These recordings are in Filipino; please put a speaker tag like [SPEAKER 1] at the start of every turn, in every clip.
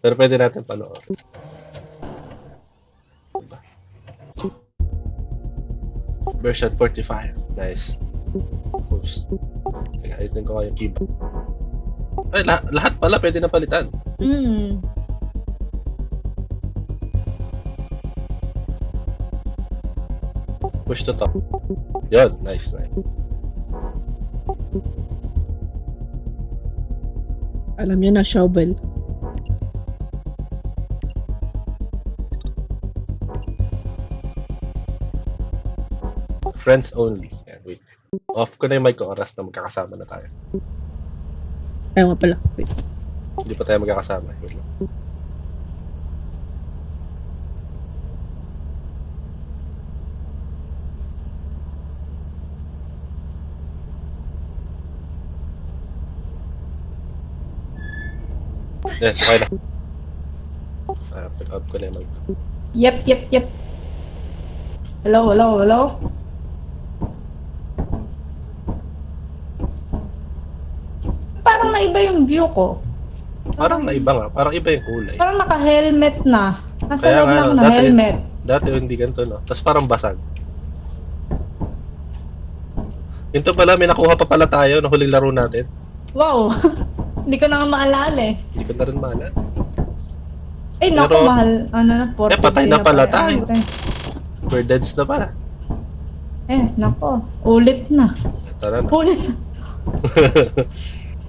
[SPEAKER 1] Pero pwede natin panoorin. Diba? Version 45. Nice. Oops. Teka, itin ko kayong keyboard. Ay, lahat pala pwede na palitan. Push to top. Yun, nice.
[SPEAKER 2] Alam niyo na, shovel.
[SPEAKER 1] Friends only. Yan, wait. Off ko na yung mic ko, oras na magkakasama na tayo.
[SPEAKER 2] Ayaw nga pala. Wait.
[SPEAKER 1] Hindi pa tayo magkakasama. Wait lang. Yes, okay na. Pick out ko na yung mic ko.
[SPEAKER 3] Yep. Hello. Parang naiba yung view ko.
[SPEAKER 1] Parang naiba nga. Parang iba yung kulay.
[SPEAKER 3] Parang naka-helmet na. Nasa
[SPEAKER 1] Kaya
[SPEAKER 3] loob
[SPEAKER 1] nga,
[SPEAKER 3] na ako
[SPEAKER 1] no,
[SPEAKER 3] na helmet.
[SPEAKER 1] Dati hindi ganito, no? Tapos parang basag. Ganito pala, may nakuha pa pala tayo na huling laro natin.
[SPEAKER 3] Wow. Hindi ko na nga maalala eh.
[SPEAKER 1] Hindi ko na rin maalala.
[SPEAKER 3] Eh, naku,
[SPEAKER 1] Pero-
[SPEAKER 3] mahal. Ano na, 40
[SPEAKER 1] patay na pala tayo.
[SPEAKER 3] Ay,
[SPEAKER 1] We're deads na pala.
[SPEAKER 3] nako. Ulit na.
[SPEAKER 1] Tara na.
[SPEAKER 3] Ulit na.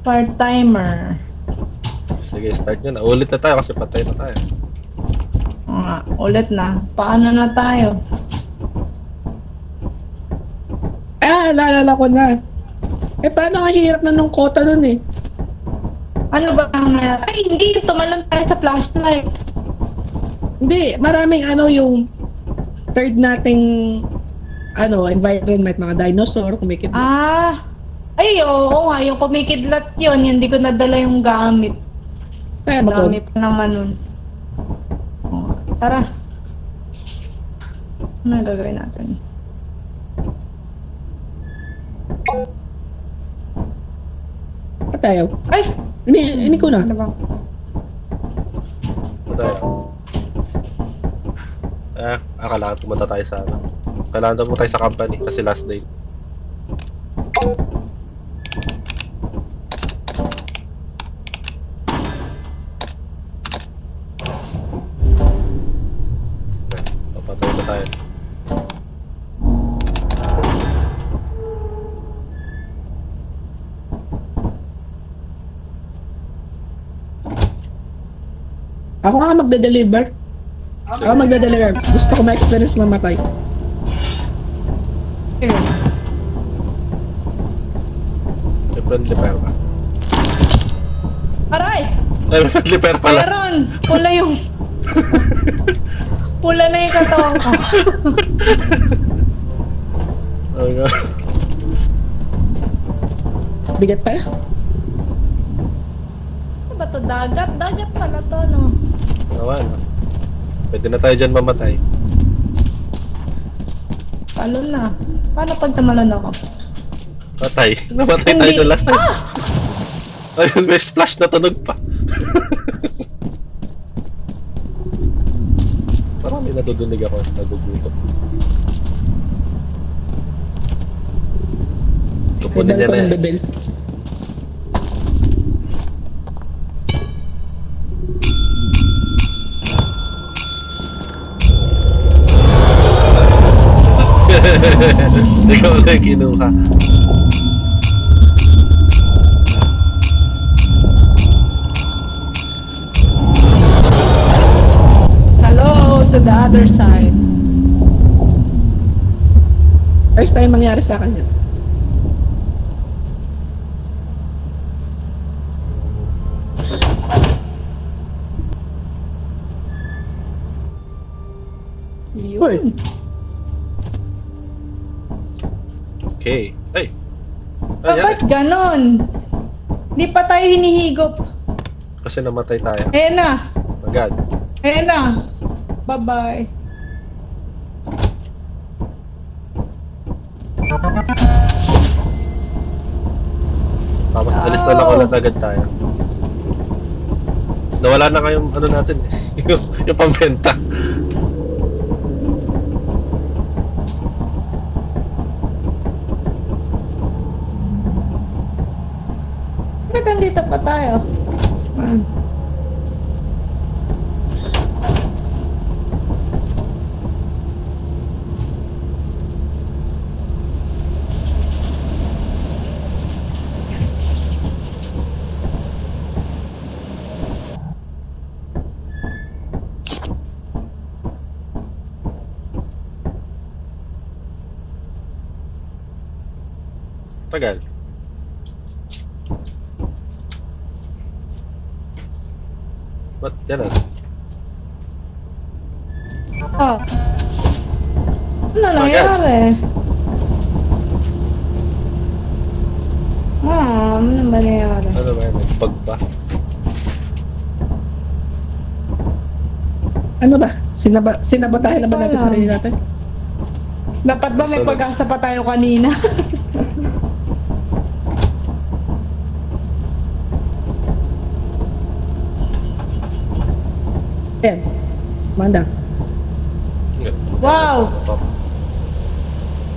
[SPEAKER 3] Part-timer.
[SPEAKER 1] Sige, start nyo na. Ulit na tayo kasi patay na tayo.
[SPEAKER 3] Ulit na. Paano na tayo?
[SPEAKER 2] Naalala ko na. Paano ang hirap na nung kota nun eh?
[SPEAKER 3] Ano ba ang ay, hindi. Tumalon tayo sa flashlight.
[SPEAKER 2] Hindi, maraming yung third nating environment, mga dinosaur, kumikit.
[SPEAKER 3] Ay, oo nga. Yung kumikidlat yun, hindi ko nadala yung gamit. Dami pa naman nun. Tara. Ano gagawin natin?
[SPEAKER 2] Tayo.
[SPEAKER 3] Ay!
[SPEAKER 2] Ini ko na.
[SPEAKER 3] Ano ba?
[SPEAKER 1] Ito tayo. Kailangan pumunta tayo sa Kailangan daw pumunta tayo sa company kasi last day. Papatay na tayo.
[SPEAKER 2] Ako nga magde-deliver. Ako magde-deliver. Gusto ko ma-experience mamatay.
[SPEAKER 3] Sige.
[SPEAKER 1] May friendly fire ba?
[SPEAKER 3] Aray!
[SPEAKER 1] Ay, may friendly fire pala.
[SPEAKER 3] Meron! Pula yung... Pula na yung katawan ko.
[SPEAKER 1] Okay.
[SPEAKER 2] Bigat pala.
[SPEAKER 3] Ano ba to? Dagat? Dagat pala to, no?
[SPEAKER 1] Naman. Pwede na tayo dyan mamatay.
[SPEAKER 3] Talon na. Paano pag tumalon ako?
[SPEAKER 1] Patay. Namatay tayo dyan last time. Ayun, may splash na tunog pa. Parang may natudunig ako. Nagugutom. Kukunin niya
[SPEAKER 2] Bebel ko
[SPEAKER 1] na
[SPEAKER 2] ng
[SPEAKER 1] yan.
[SPEAKER 2] bebel.
[SPEAKER 1] Ikaw na yung kinuha.
[SPEAKER 3] Hello to the other side.
[SPEAKER 2] First time mangyari sa akin yan.
[SPEAKER 3] Yun.
[SPEAKER 1] Okay. Ay!
[SPEAKER 3] Bakit ganon? Di pa tayo hinihigop.
[SPEAKER 1] Kasi namatay tayo.
[SPEAKER 3] Ayan na.
[SPEAKER 1] Agad.
[SPEAKER 3] Ayan na. Bye-bye.
[SPEAKER 1] Tapos alis na lang ulit agad tayo. Nawala na kayong ano natin eh. yung pambenta.
[SPEAKER 3] Ba't nandito pa tayo? Ah.
[SPEAKER 1] Tagal. Ba't yan
[SPEAKER 3] Oh. Ano nangyari? Ano ba nangyari?
[SPEAKER 1] Ano ba yan? Nag-bug ba?
[SPEAKER 2] Ano ba? Sinabotahe na ba natin
[SPEAKER 3] Wala.
[SPEAKER 2] sarili natin?
[SPEAKER 3] Dapat ba may
[SPEAKER 1] Sorry.
[SPEAKER 3] pag-asa pa tayo kanina?
[SPEAKER 2] Ayan. Manda.
[SPEAKER 3] Wow!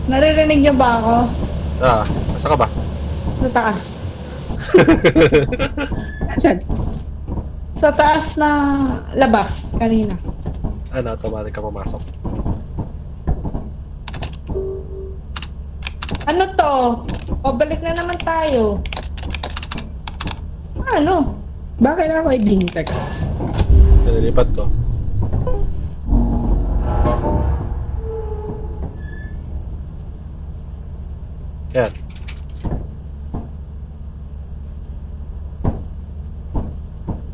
[SPEAKER 3] Naririnig niyo ba ako?
[SPEAKER 1] Nasa ka ba?
[SPEAKER 3] Sa taas.
[SPEAKER 2] Saan?
[SPEAKER 3] Sa taas na labas kanina.
[SPEAKER 1] Ano, automatic ka pumasok.
[SPEAKER 3] Ano to? Pabalik na naman tayo. Ano?
[SPEAKER 2] Bakit ako i-blink? Teka.
[SPEAKER 1] Nililipat ko. Yan.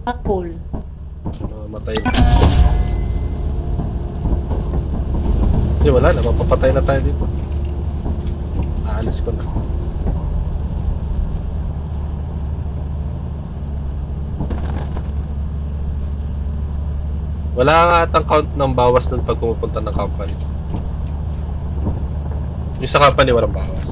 [SPEAKER 3] Apple.
[SPEAKER 1] Matay na. Hindi, wala na. Mapapatay na tayo dito. Aalis ko na. Wala nga atang count ng bawas dun pag pumupunta ng company. Yung sa company, walang bawas.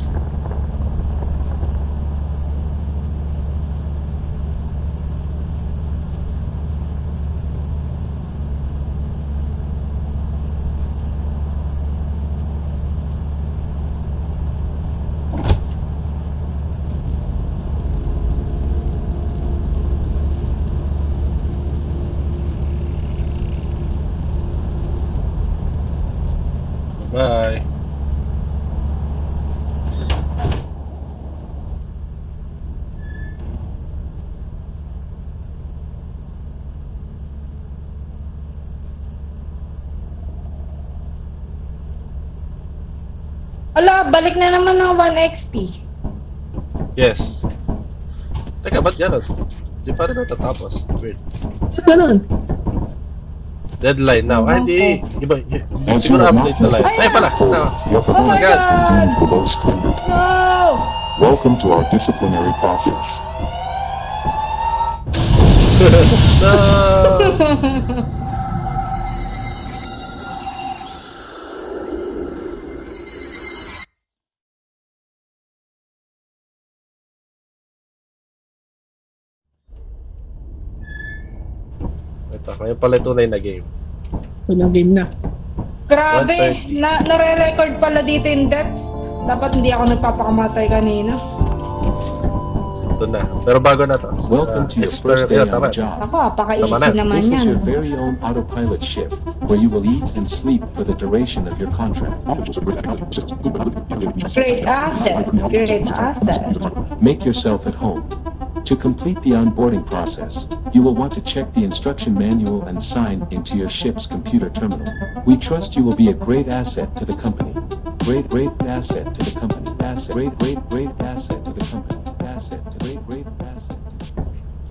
[SPEAKER 1] Bye.
[SPEAKER 3] Ala, balik na naman ng 1XP.
[SPEAKER 1] Yes. Teka, ba't gano'n? Di pa rin natatapos. Weird.
[SPEAKER 2] Ganun.
[SPEAKER 1] Deadline now. Ay, di. Iba.
[SPEAKER 4] As
[SPEAKER 1] Siguro
[SPEAKER 4] you are
[SPEAKER 1] update na
[SPEAKER 4] not
[SPEAKER 1] lang. Ay, pala. No.
[SPEAKER 4] your
[SPEAKER 3] Oh my
[SPEAKER 4] performance
[SPEAKER 3] God!
[SPEAKER 4] is below standard.
[SPEAKER 3] No!
[SPEAKER 4] Welcome to our disciplinary process.
[SPEAKER 1] No. Ito, ngayon pala yung tunay na game.
[SPEAKER 2] Ito na game na.
[SPEAKER 3] Grabe,
[SPEAKER 1] 130.
[SPEAKER 3] nare-record pala dito in depth. Dapat hindi ako nagpapakamatay kanina.
[SPEAKER 1] Ito na. Pero bago na to.
[SPEAKER 4] Welcome to your first day on the job.
[SPEAKER 3] Ako, apaka-easy
[SPEAKER 1] Tama na.
[SPEAKER 3] naman
[SPEAKER 4] This is
[SPEAKER 3] yan.
[SPEAKER 4] your very own autopilot ship, where you will eat and sleep for the duration of your contract.
[SPEAKER 3] Great asset. Great asset.
[SPEAKER 4] Make yourself at home. To complete the onboarding process, you will want to check the instruction manual and sign into your ship's computer terminal. We trust you will be a great asset to the company. Great asset to the company. Asset. Great asset to the company. Asset. Great asset.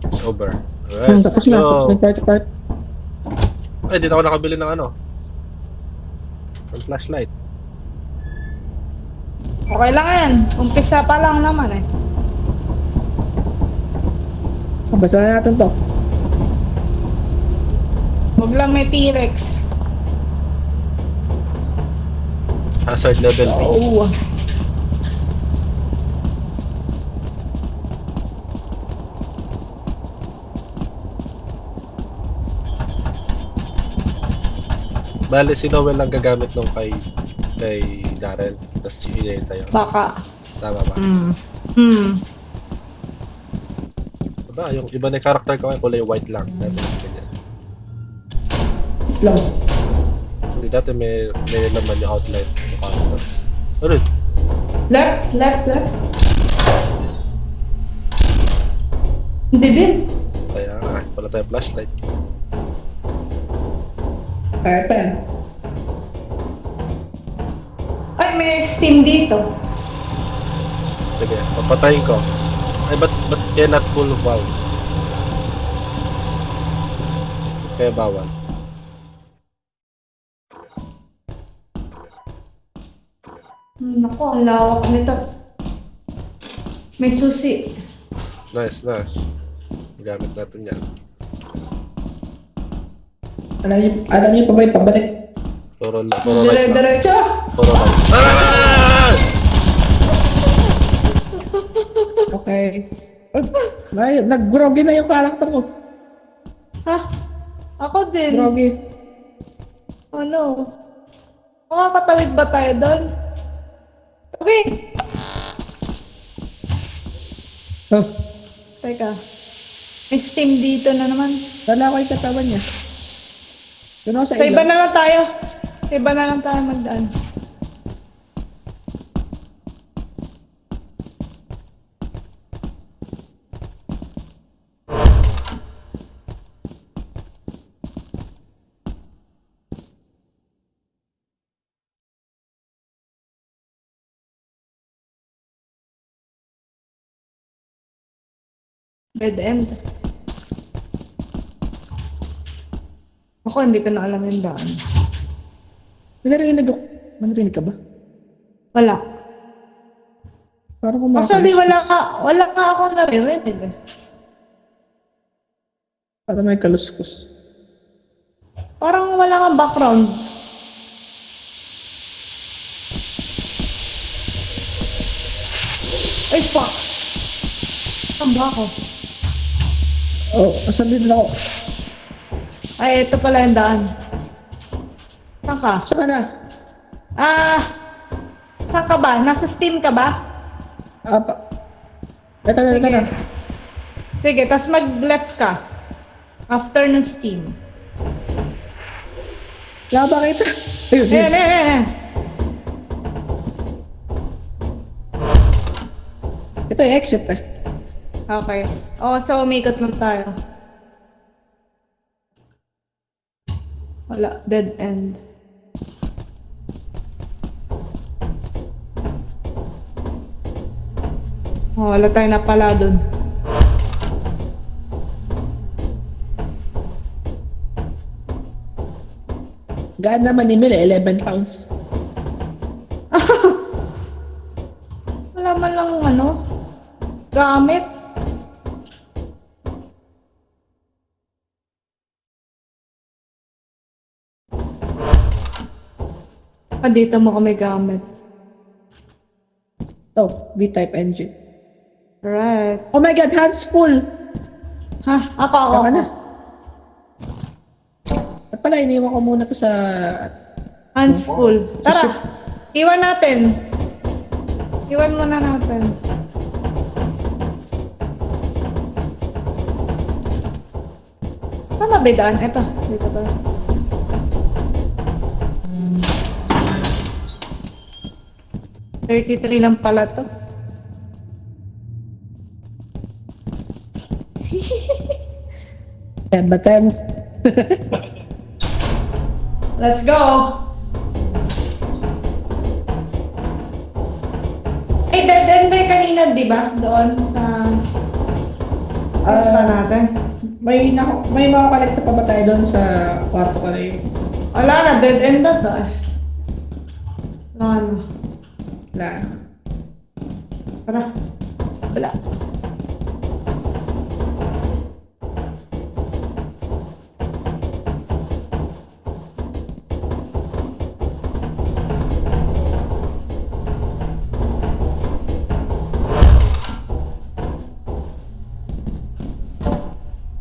[SPEAKER 1] It's over. Alright.
[SPEAKER 2] Tapos na. Tapos na part.
[SPEAKER 1] Ay, dito ako nakabili ng ano. Ng flashlight.
[SPEAKER 3] Okay lang yan. Umpisa pa lang naman eh.
[SPEAKER 2] Basta na natin to.
[SPEAKER 3] Huwag lang may T-Rex.
[SPEAKER 1] Hazard level B.
[SPEAKER 3] Oh.
[SPEAKER 1] Bale, si Noel lang gagamit nung kay Darren. Tapos si Ine sa'yo.
[SPEAKER 3] Baka.
[SPEAKER 1] Tama ba? Diba, yung iba na character ko ay kulay white lang. Dati ganyan.
[SPEAKER 2] Lang.
[SPEAKER 1] Hindi dati may naman yung outline ng character. Ano?
[SPEAKER 3] Left. Hindi din.
[SPEAKER 1] Kaya nga, wala tayo flashlight.
[SPEAKER 2] Kaya pa yan.
[SPEAKER 3] Ay, may steam dito.
[SPEAKER 1] Sige, papatayin ko. Ay, ba't cannot pull valve? Kaya bawal.
[SPEAKER 3] Naku, ang lawak nito. May susi.
[SPEAKER 1] Nice. Gamit natin yan.
[SPEAKER 2] Alam niyo pa ba yung pabalik?
[SPEAKER 1] Puro right lang.
[SPEAKER 3] Diretso.
[SPEAKER 1] Puro right. Ah!
[SPEAKER 2] Okay. Nag-groggy na yung character ko.
[SPEAKER 3] Ha? Ako din.
[SPEAKER 2] Groggy.
[SPEAKER 3] Ano? Makakatawid ba tayo doon? Tawid!
[SPEAKER 2] Oh,
[SPEAKER 3] Teka. May steam dito na naman.
[SPEAKER 2] dala ko yung katawan niya. Doon ako sa
[SPEAKER 3] Sa iba
[SPEAKER 2] ilaw.
[SPEAKER 3] na lang tayo. Sa iba na lang tayo magdaan. Dead end. Ako, hindi ko na alam yung daan.
[SPEAKER 2] Narinig ako. Narinig ka ba?
[SPEAKER 3] Wala.
[SPEAKER 2] Parang kumakalis.
[SPEAKER 3] Actually, wala nga ako naririnig eh.
[SPEAKER 2] Parang may kaluskus.
[SPEAKER 3] Parang wala nga background. Ay, fuck. Saan ba ako?
[SPEAKER 2] Oh, asan din ako?
[SPEAKER 3] Ay, ito pala yung daan. Saan ka?
[SPEAKER 2] Saan ka na?
[SPEAKER 3] Saan ka ba? Nasa Steam ka ba?
[SPEAKER 2] Teka na.
[SPEAKER 3] Sige, tas mag-left ka. After ng Steam.
[SPEAKER 2] Wala ba kita? Ayun.
[SPEAKER 3] Ayan.
[SPEAKER 2] Ito yung exit eh.
[SPEAKER 3] Okay. So umikot lang tayo. Wala. Dead end. Wala tayo na pala dun.
[SPEAKER 2] Gaan naman ni Mil, 11 pounds.
[SPEAKER 3] Wala man lang gamit. Dito mo kami gamit.
[SPEAKER 2] Oh, V-type engine.
[SPEAKER 3] Right.
[SPEAKER 2] Oh my god, hands full!
[SPEAKER 3] Ha? Ako.
[SPEAKER 2] Tama na. At pala, iniwan ko muna to sa...
[SPEAKER 3] Hands full. Tara. Iwan natin. Iwan muna natin. Saan ba daan? Ito. Dito pala. $33 lang pala to.
[SPEAKER 2] Batem.
[SPEAKER 3] Let's go! Ay, dead end ay kanina, di ba? Doon sa... sa natin.
[SPEAKER 2] May makakolekta pa ba tayo doon sa kwarto ko na yun?
[SPEAKER 3] Wala na, dead end na to eh. Wala na.
[SPEAKER 2] Wala.
[SPEAKER 3] Tara. Wala.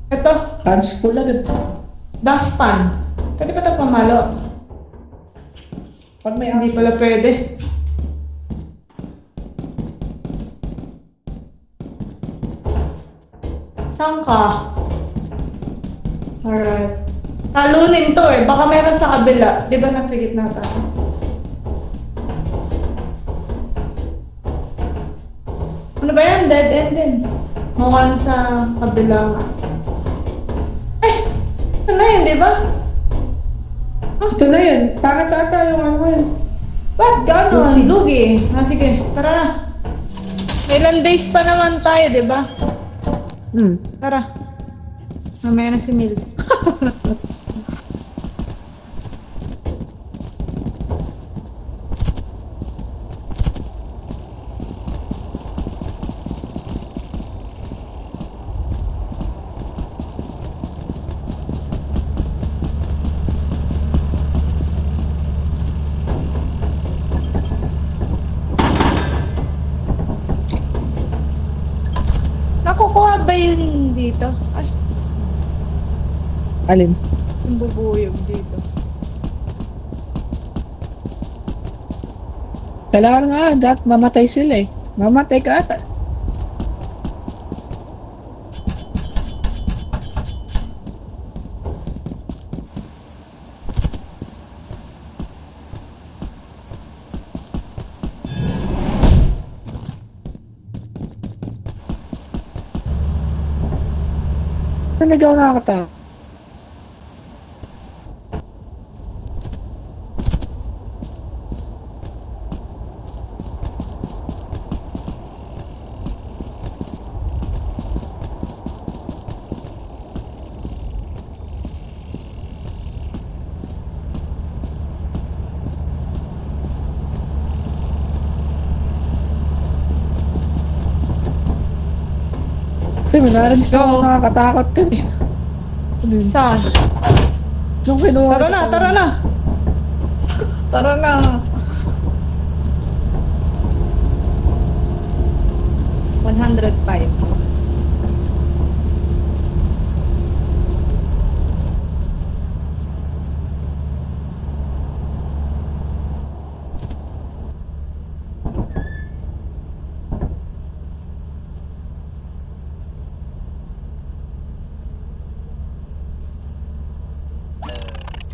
[SPEAKER 3] Ito,
[SPEAKER 2] Hands full agad.
[SPEAKER 3] dustpan. Pwede ba ito pamalo?
[SPEAKER 2] Pag may
[SPEAKER 3] Hindi pala pwede. Saan ka? Alright. Talunin to eh. Baka meron sa kabila. Di ba nasa gitna tayo? Ano ba yan? Dead end din. Mukhang sa kabila. Eh! Ito na yun, di ba?
[SPEAKER 2] Ito na yun. Pangit ata yung ano ko yun.
[SPEAKER 3] Ba't gano'n?
[SPEAKER 2] Lucy.
[SPEAKER 3] Lugi. Sige, tara na. May ilang days pa naman tayo, di ba? Tara. Mamaya na si Mil. Nakukuha ba yun dito? Ay,
[SPEAKER 2] Alin?
[SPEAKER 3] yung bubuyog dito.
[SPEAKER 2] Kailangan nga, mamatay sila eh. Mamatay ka ata. Ano nagawa nakakatawa? Narinig ko ako nakakatakot ka eh.
[SPEAKER 3] Saan?
[SPEAKER 2] Nung kinuha
[SPEAKER 3] Tara na, tara na! Tara na! $105.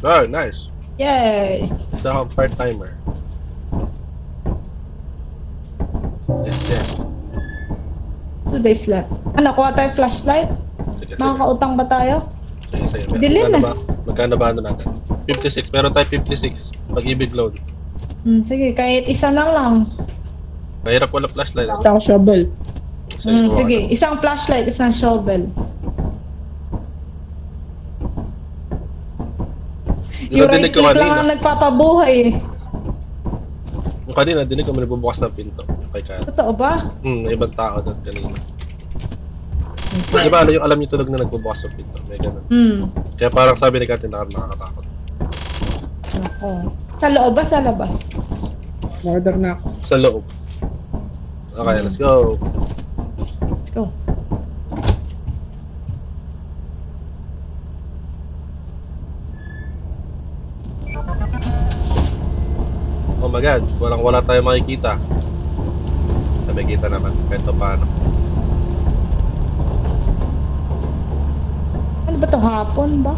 [SPEAKER 1] Oh, nice.
[SPEAKER 3] Yay!
[SPEAKER 1] Isa akong part-timer. Yes.
[SPEAKER 3] 2 days left. Ano, kuha tayo flashlight?
[SPEAKER 1] Sige.
[SPEAKER 3] Makakautang ba tayo?
[SPEAKER 1] Sige.
[SPEAKER 3] Dilim
[SPEAKER 1] Magkano
[SPEAKER 3] eh.
[SPEAKER 1] ba? Magkano ba ano natin? 56. Meron tayo 56. Pag-ibig load.
[SPEAKER 3] Sige, kahit isa na lang.
[SPEAKER 1] Mahirap wala flashlight.
[SPEAKER 2] Basta ako shovel.
[SPEAKER 3] Sige, isang flashlight, isang shovel. Yung right
[SPEAKER 1] Dinig ko
[SPEAKER 3] click lang
[SPEAKER 1] kanina.
[SPEAKER 3] ang nagpapabuhay eh.
[SPEAKER 1] Yung kanina, dinig ko may bubukas ng pinto. Kay Kyle.
[SPEAKER 3] Totoo ba?
[SPEAKER 1] May ibang tao doon kanina. Di ba alam yung tunog na nagbubukas ng pinto? May ganun. Kaya parang sabi ni Katin nakakatakot.
[SPEAKER 3] Nako. Sa loob ba sa labas?
[SPEAKER 2] Order na ako.
[SPEAKER 1] Sa loob. Okay, let's go.
[SPEAKER 3] Go.
[SPEAKER 1] Oh my god, wala tayo makikita. Nakikita naman, kahit pa paano.
[SPEAKER 3] Ano ba to? Hapon ba?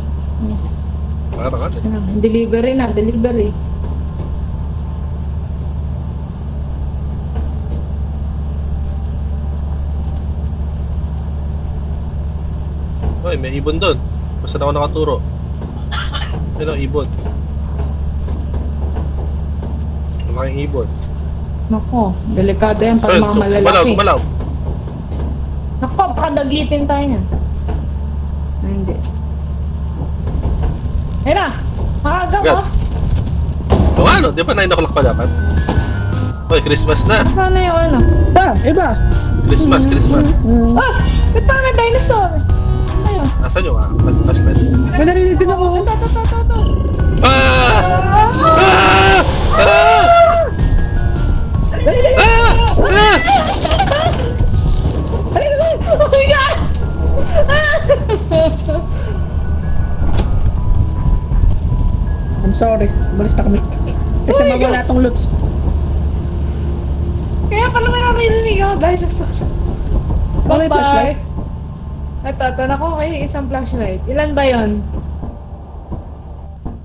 [SPEAKER 1] Parang ano.
[SPEAKER 3] Delivery na, delivery.
[SPEAKER 1] Hoy, may ibon doon. Basta na ako nakaturo. Ano, ibon. Malaking ibon.
[SPEAKER 3] Nako, delikado yan pag mga malalaki.
[SPEAKER 1] Gumalaw.
[SPEAKER 3] Nako, baka daglitin tayo niyan. Hindi. Ayun na! Maaga
[SPEAKER 1] Agad.
[SPEAKER 3] ka!
[SPEAKER 1] O ano, di ba 9 o'clock pa dapat? Hoy, Christmas na.
[SPEAKER 3] Sana yung ano?
[SPEAKER 2] Iba!
[SPEAKER 1] Christmas.
[SPEAKER 3] Ah! Ba't parang may dinosaur? Ano yun?
[SPEAKER 1] Nasaan yung flashlight?
[SPEAKER 2] May narinig din ako.
[SPEAKER 3] Ito.
[SPEAKER 1] Ah! Ah! Ah!
[SPEAKER 2] Dali!
[SPEAKER 1] Ah! Ah!
[SPEAKER 3] Oh my God!
[SPEAKER 2] I'm sorry. Umalis na kami. Kasi mawala tong loots.
[SPEAKER 3] Kaya pala may naririnig ako dinosaur.
[SPEAKER 2] Oh, may flashlight?
[SPEAKER 3] Nagtatanong ko kay isang flashlight. Ilan ba yon?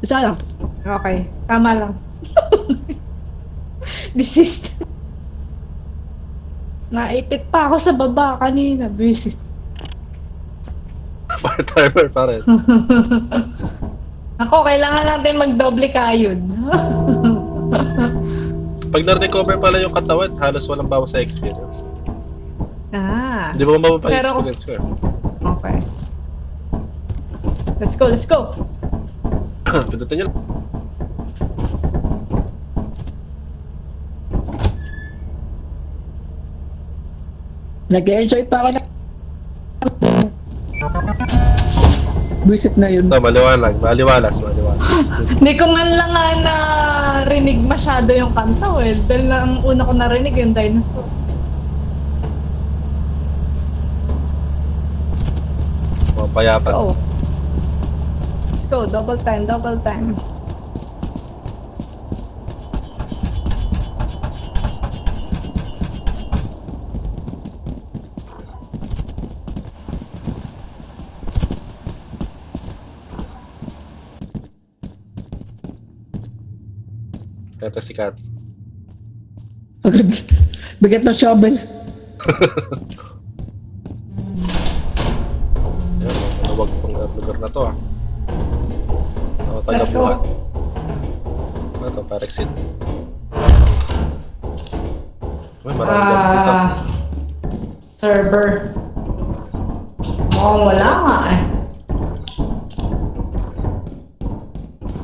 [SPEAKER 2] Isa lang.
[SPEAKER 3] Okay, tama lang. Desist. Naipit pa ako sa baba kanina, visit.
[SPEAKER 1] Fire timer pa rin.
[SPEAKER 3] Ako, kailangan natin magdoble kayod.
[SPEAKER 1] Pag na-recover pala yung katawan, halos walang bawas sa experience.
[SPEAKER 3] Ah.
[SPEAKER 1] Hindi ba mababa yung
[SPEAKER 3] Pero-
[SPEAKER 1] experience ko?
[SPEAKER 3] Okay. Let's go, let's go.
[SPEAKER 1] Pindutin nyo lang.
[SPEAKER 2] Nag-enjoy pa ako na. Visit na yun.
[SPEAKER 1] Ito, maliwanag. Maliwalas.
[SPEAKER 3] Hindi ko man lang nga narinig masyado yung kanta, well. Dahil na ang una ko narinig yung dinosaur.
[SPEAKER 1] Mga payapan.
[SPEAKER 3] Go. Let's go, double time, double time.
[SPEAKER 1] Ito si Kat.
[SPEAKER 2] Agad. Bigat ng shovel.
[SPEAKER 1] Ayan, maluwag itong lugar na to ah. Ako taga
[SPEAKER 3] Let's go.
[SPEAKER 1] buhat. Ano ito? Parexit. Uy, marami gamit dito.
[SPEAKER 3] Server. Mukhang wala nga eh.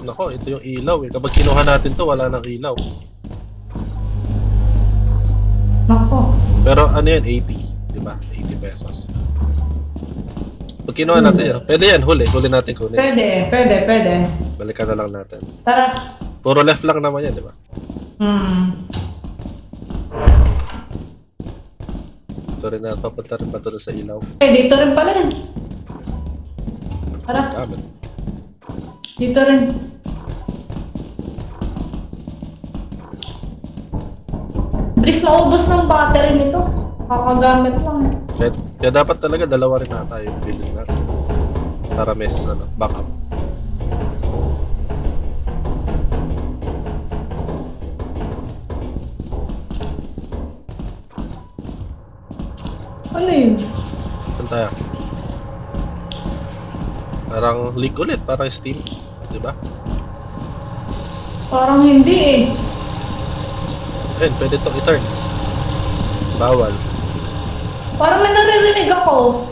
[SPEAKER 1] Nako, ito yung ilaw eh. Kapag kinuha natin to, wala nang ilaw.
[SPEAKER 3] Nako.
[SPEAKER 1] Pero ano yan? 80. Diba? 80 pesos. Pag kinuha natin yan, pwede yan, huli. Huli natin kunin.
[SPEAKER 3] Pwede.
[SPEAKER 1] Balikan na lang natin.
[SPEAKER 3] Tara.
[SPEAKER 1] Puro left lang naman yan, diba? Ito rin na, papunta rin pa doon sa ilaw.
[SPEAKER 3] Eh, dito rin pala yan. Tara,
[SPEAKER 1] Gamit.
[SPEAKER 3] dito rin. Bilis maubos ng battery nito. Kakagamit lang eh.
[SPEAKER 1] Kaya dapat talaga dalawa rin ata yung bilhin natin. Para may backup.
[SPEAKER 3] Ano yun?
[SPEAKER 1] Saan tayo? Parang leak ulit, parang Steam. Diba?
[SPEAKER 3] Parang hindi eh.
[SPEAKER 1] Ayun, pwede itong i-turn. Bawal.
[SPEAKER 3] Parang may naririnig ako.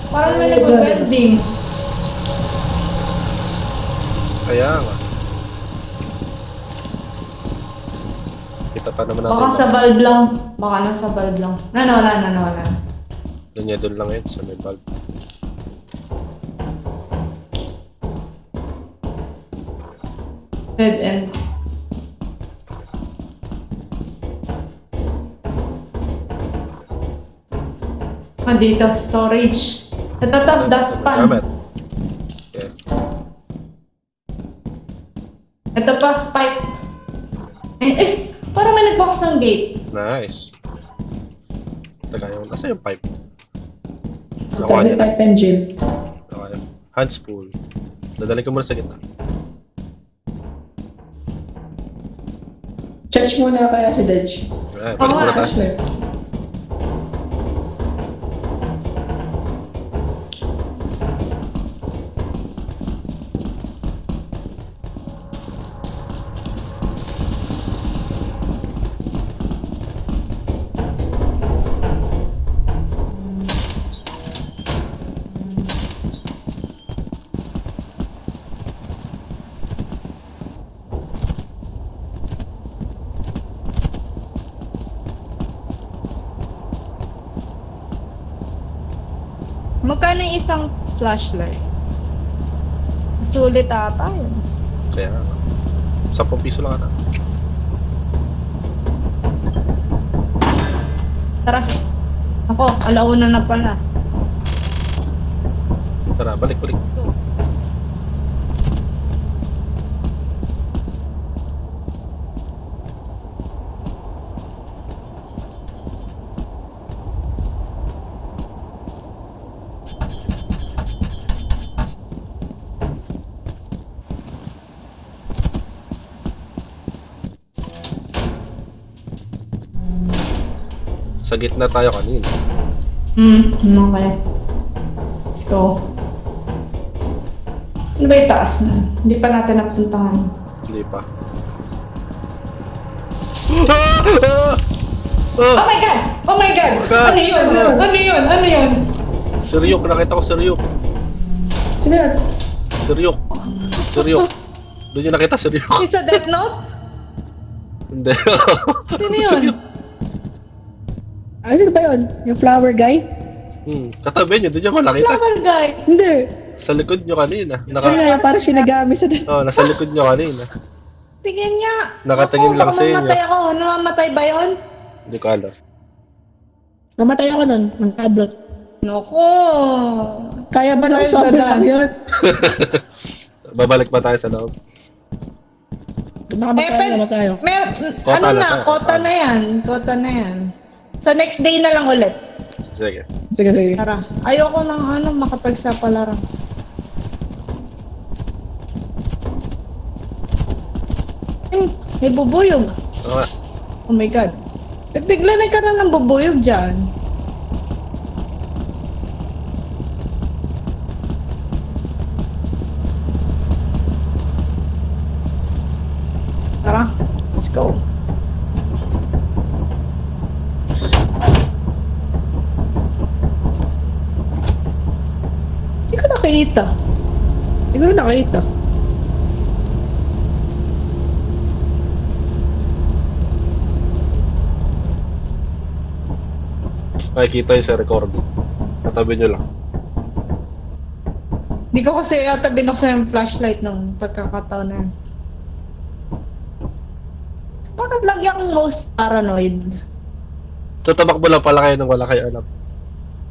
[SPEAKER 3] Parang may nag-welding.
[SPEAKER 1] Kaya nga. Kita pa naman natin.
[SPEAKER 3] Baka sa valve lang. Baka nasa valve lang. Nanawala.
[SPEAKER 1] Doon lang yun sa may bulb.
[SPEAKER 3] Dead end. Dito, storage. Ito, dustpan.
[SPEAKER 1] Gamit. Okay.
[SPEAKER 3] Ito pa, pipe. Parang may nagbox ng gate.
[SPEAKER 1] Nice. Teka, nasa yung pipe?
[SPEAKER 2] Tabi pipe engine.
[SPEAKER 1] Okay. Hand spool. Dadalhin ko muna sa gitna.
[SPEAKER 2] Charge muna kaya si Dej.
[SPEAKER 1] Ayan, balik muna tayo.
[SPEAKER 3] Ashley. Magkano yung isang flashlight? Sulit ata yun.
[SPEAKER 1] Kaya, 10 piso lang ata.
[SPEAKER 3] Tara. Ako, alauna na pala.
[SPEAKER 1] Tara, balik. Sa gitna tayo kanina.
[SPEAKER 3] Okay. Let's go. Ano ba yung taas na? Hindi pa natin napuntahan.
[SPEAKER 1] Hindi pa.
[SPEAKER 3] Oh my God! Oh my God!
[SPEAKER 1] God.
[SPEAKER 3] Ano yun? Ano yun? Ano yun?
[SPEAKER 1] Seryok, nakita ko seryok.
[SPEAKER 2] Sino yan?
[SPEAKER 1] Seryok. Seryok. Doon yung nakita, seryok.
[SPEAKER 3] Yung sa Death Note?
[SPEAKER 1] Hindi.
[SPEAKER 3] Sino yun?
[SPEAKER 1] Seryok.
[SPEAKER 2] Ah, sino ba yun? Yung flower guy?
[SPEAKER 1] Katabi nyo, doon nyo malakita.
[SPEAKER 3] Flower guy.
[SPEAKER 2] Hindi.
[SPEAKER 1] Sa likod nyo kanina.
[SPEAKER 2] Kaya nga, yung parang sinagami sa...
[SPEAKER 1] Nasa likod nyo kanina.
[SPEAKER 3] Tingin niya.
[SPEAKER 1] Nakatingin lang sa inyo.
[SPEAKER 3] Namamatay ako. Namamatay ba yun?
[SPEAKER 1] Hindi ko alam.
[SPEAKER 2] Namatay ako nun, ng tablet.
[SPEAKER 3] Naku.
[SPEAKER 2] Kaya ba lang
[SPEAKER 3] Ay,
[SPEAKER 2] sobrang
[SPEAKER 3] dadan.
[SPEAKER 2] lang yun?
[SPEAKER 1] Babalik pa tayo sa loob.
[SPEAKER 2] Nakamatay na tayo.
[SPEAKER 1] Kota
[SPEAKER 3] Ano
[SPEAKER 1] na
[SPEAKER 3] na?
[SPEAKER 1] tayo.
[SPEAKER 3] Kota na yan. Kota na yan. So next day na lang ulit.
[SPEAKER 1] Sige.
[SPEAKER 2] Sige, sige.
[SPEAKER 3] Tara. Ayoko ng makapagsapalaran. May bubuyog.
[SPEAKER 1] Oo nga.
[SPEAKER 3] Oh my God. Bigla nagkaroon ng bubuyog dyan. Tara. Let's go. Hindi ko nakita.
[SPEAKER 2] Hindi ko rin nakita.
[SPEAKER 1] Makikita yun sa record. Katabi nyo lang.
[SPEAKER 3] Hindi ko kasi yata binuksan yung flashlight nung pagkakataon na yun. Bakit lagi akong most paranoid?
[SPEAKER 1] Tatabak mo lang pala kayo nang wala kayo alam.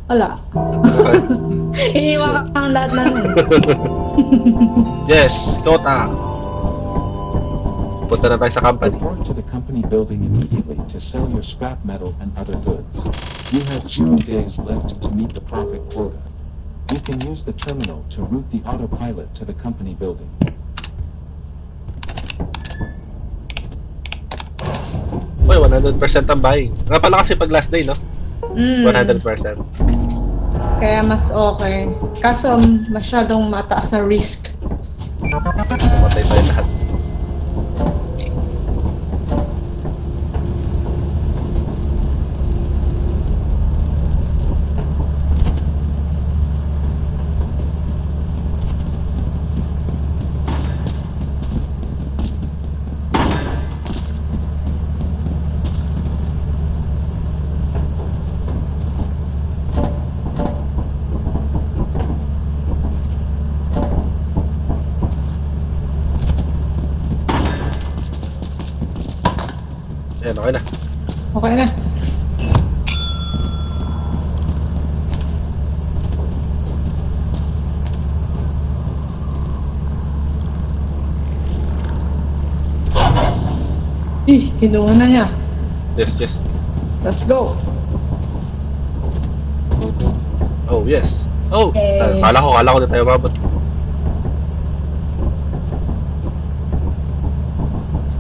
[SPEAKER 3] Wala.
[SPEAKER 1] Okay.
[SPEAKER 3] Iniwan ka ang lahat na nun.
[SPEAKER 1] Yes, Kota. Punta na tayo sa company.
[SPEAKER 4] Report to the company building immediately to sell your scrap metal and other goods. You have 0 days left to meet the profit quota. You can use the terminal to route the autopilot to the company building.
[SPEAKER 1] Uy, 100% ang buying. Nga pala kasi pag last day, no? 100%.
[SPEAKER 3] Kaya mas okay. Kaso masyadong mataas na risk.
[SPEAKER 1] Namatay tayo lahat. Ayan, okay na.
[SPEAKER 3] Okay na. Kinuha na niya.
[SPEAKER 1] Yes, yes.
[SPEAKER 3] Let's go.
[SPEAKER 1] Oh, yes. Oh,
[SPEAKER 3] Okay.
[SPEAKER 1] kala ko na tayo mabot.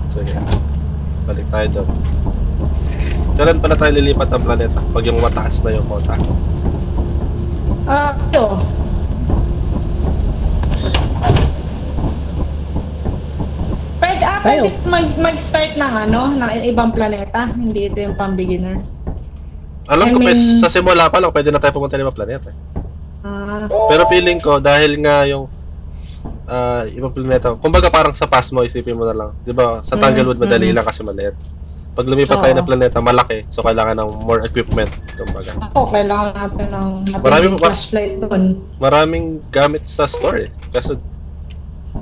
[SPEAKER 1] Sige. Balik tayo doon. Kailan pala tayo lilipat ng planeta? Pag yung mataas na yung kota.
[SPEAKER 3] Ito.
[SPEAKER 2] Tayo.
[SPEAKER 3] Pwede mag-start ng ng ibang planeta. Hindi ito yung pang-beginner.
[SPEAKER 1] Alam
[SPEAKER 3] I
[SPEAKER 1] ko,
[SPEAKER 3] mean-
[SPEAKER 1] sa simula pa lang, pwede na tayo pumunta ng ibang planeta. Pero feeling ko, dahil nga yung ibang planeta, kumbaga parang sa past mo, isipin mo na lang. Di ba, sa Tanglewood, madali lang kasi maliit. Pag lumipat tayo
[SPEAKER 3] Oo.
[SPEAKER 1] ng planeta, malaki. So, kailangan ng more equipment. Kumbaga.
[SPEAKER 3] Ako, kailangan natin ng
[SPEAKER 1] Marami pa ba?
[SPEAKER 3] flashlight doon.
[SPEAKER 1] Maraming gamit sa store eh. Kaso,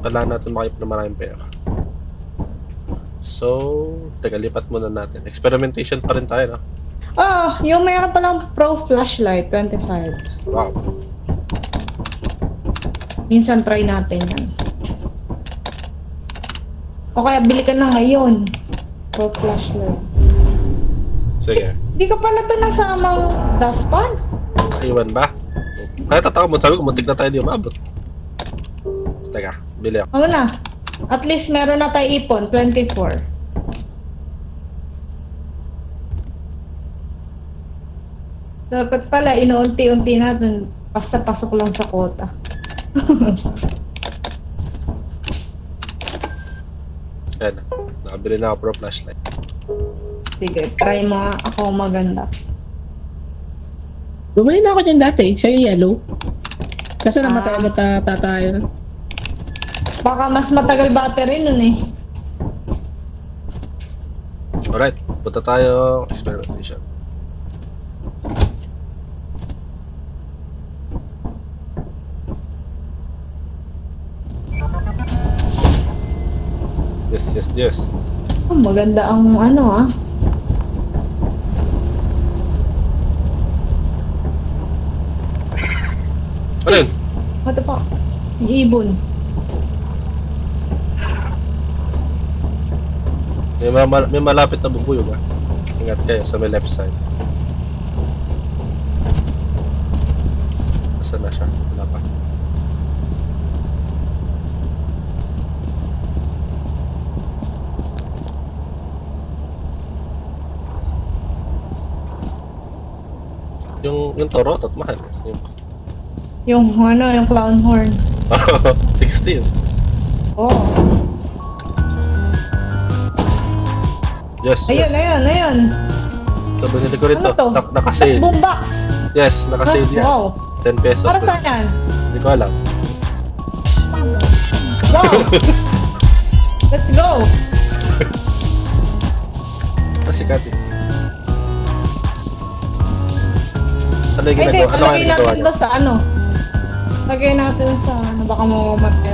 [SPEAKER 1] kailangan natin makip na maraming pera. So, teka, lipat muna natin. Experimentation pa rin tayo, no?
[SPEAKER 3] Yung mayroon palang pro flashlight, 25.
[SPEAKER 1] Wow.
[SPEAKER 3] Minsan try natin yan. O kaya bili ka na ngayon. Pro flashlight.
[SPEAKER 1] Sige.
[SPEAKER 3] Di ka pala ito nasamang dustpan?
[SPEAKER 1] Iwan ba? Kaya tataka mo, sabi ko, muntik na tayo di umabot. Teka, bili ako.
[SPEAKER 3] Ano na? At least meron na tayo ipon, 24. Dapat pala, inuunti-unti natin. Basta pasok lang sa quota.
[SPEAKER 1] Yan, nakabili na ako pro flashlight.
[SPEAKER 3] Sige, try mo nga ako maganda.
[SPEAKER 2] Bumili na ako dyan dati, sa'yo yellow. Kasi namatay agad tayo.
[SPEAKER 3] Baka mas matagal battery nun eh.
[SPEAKER 1] Alright, punta tayo experimentation. Yes.
[SPEAKER 3] Oh, maganda ang ano ah.
[SPEAKER 1] Ano yun?
[SPEAKER 3] What the fuck? Yung ibon.
[SPEAKER 1] May malapit na bubuyog ah. Ingat kayo sa may left side. Asan na siya? Wala pa. Yung torotot, mahal.
[SPEAKER 3] Yung ano, yung clown horn.
[SPEAKER 1] 16.
[SPEAKER 3] Oh.
[SPEAKER 1] Yes.
[SPEAKER 3] Ayun.
[SPEAKER 1] So, binili ko rito.
[SPEAKER 3] Ano to?
[SPEAKER 1] Naka-sale.
[SPEAKER 3] Boombox.
[SPEAKER 1] Yes, naka-sale yan.
[SPEAKER 3] Wow.
[SPEAKER 1] 10 pesos
[SPEAKER 3] Para
[SPEAKER 1] na.
[SPEAKER 3] saan yan?
[SPEAKER 1] Hindi ko alam.
[SPEAKER 3] Wow. Let's go.
[SPEAKER 1] Kasi Kati. Ano yung
[SPEAKER 3] Ay,
[SPEAKER 1] ginagawa? Ano
[SPEAKER 3] lagay
[SPEAKER 1] yung ginagawa
[SPEAKER 3] natin
[SPEAKER 1] niya?
[SPEAKER 3] to sa ano. Lagay natin sa ano, baka mamamatay.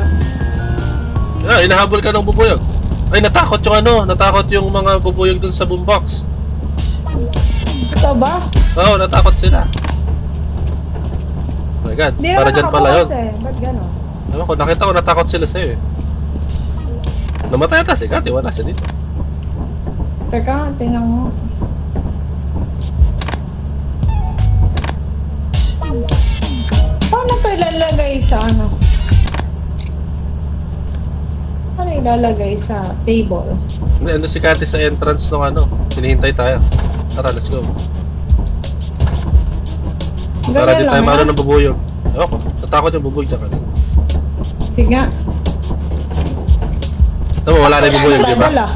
[SPEAKER 1] Ah, inahabol ka ng bubuyog. Ay, natakot yung mga bubuyog dun sa boombox.
[SPEAKER 3] Ito ba?
[SPEAKER 1] Oo, natakot sila. Oh my god,
[SPEAKER 3] Hindi
[SPEAKER 1] para
[SPEAKER 3] naman
[SPEAKER 1] dyan pala yun.
[SPEAKER 3] nakabukas eh. Ba't gano'n?
[SPEAKER 1] Ewan ko, nakita ko natakot sila sa'yo eh. Namatay ata si Kati, wala siya dito.
[SPEAKER 3] Teka, tingnan mo. Paano ito ilalagay sa ano? Paano ilalagay sa table?
[SPEAKER 1] Hindi, ano si Kati sa entrance ng ano. Hinihintay tayo. Tara, let's go. Para di
[SPEAKER 3] Ganyan
[SPEAKER 1] tayo
[SPEAKER 3] lang,
[SPEAKER 1] maano
[SPEAKER 3] ha?
[SPEAKER 1] ng bubuyog. Ewan ko, natakot yung bubuyog dyan kasi.
[SPEAKER 3] Sige nga.
[SPEAKER 1] Tama, wala na yung bubuyog, di ba?
[SPEAKER 3] Wala.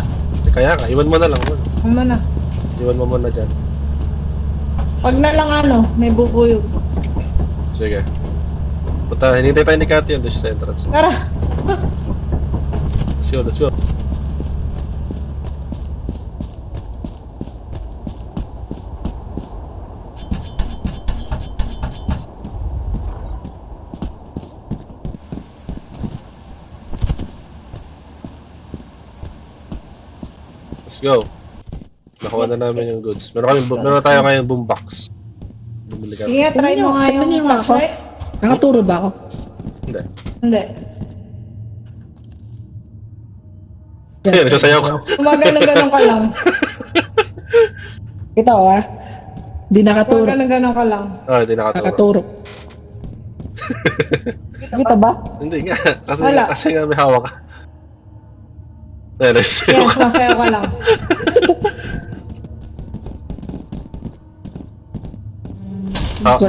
[SPEAKER 1] Kaya nga, iwan mo na lang.
[SPEAKER 3] Ano na?
[SPEAKER 1] Iwan mo muna dyan.
[SPEAKER 3] Wag na lang ano, may bubuyog.
[SPEAKER 1] Sige. Punta, hinihintay tayo ni Kati, doon siya sa entrance.
[SPEAKER 3] Tara.
[SPEAKER 1] Let's go. Let's go. Nakuha na namin yung goods. Meron tayo ngayon boombox. Bumili kami.
[SPEAKER 3] Sige nga, try mo nga yung
[SPEAKER 2] Tingnan niyo nga ako.
[SPEAKER 3] flashlight.
[SPEAKER 2] Nakaturo ba ako?
[SPEAKER 1] Hindi.
[SPEAKER 3] Hindi.
[SPEAKER 1] Ayun, nagsasayaw ko.
[SPEAKER 3] Gumagano-ganon ka lang.
[SPEAKER 2] Ito ah. Di nakaturo.
[SPEAKER 3] Gumagano-ganon ka lang.
[SPEAKER 1] Ah, hindi nakaturo.
[SPEAKER 2] Nakaturo. Kita ba?
[SPEAKER 1] Hindi nga.
[SPEAKER 3] Wala.
[SPEAKER 1] Kasi nga may hawak ka. Ayun, nagsasayaw
[SPEAKER 3] Yes,
[SPEAKER 1] ka.
[SPEAKER 3] masayaw ka lang.
[SPEAKER 1] Ah,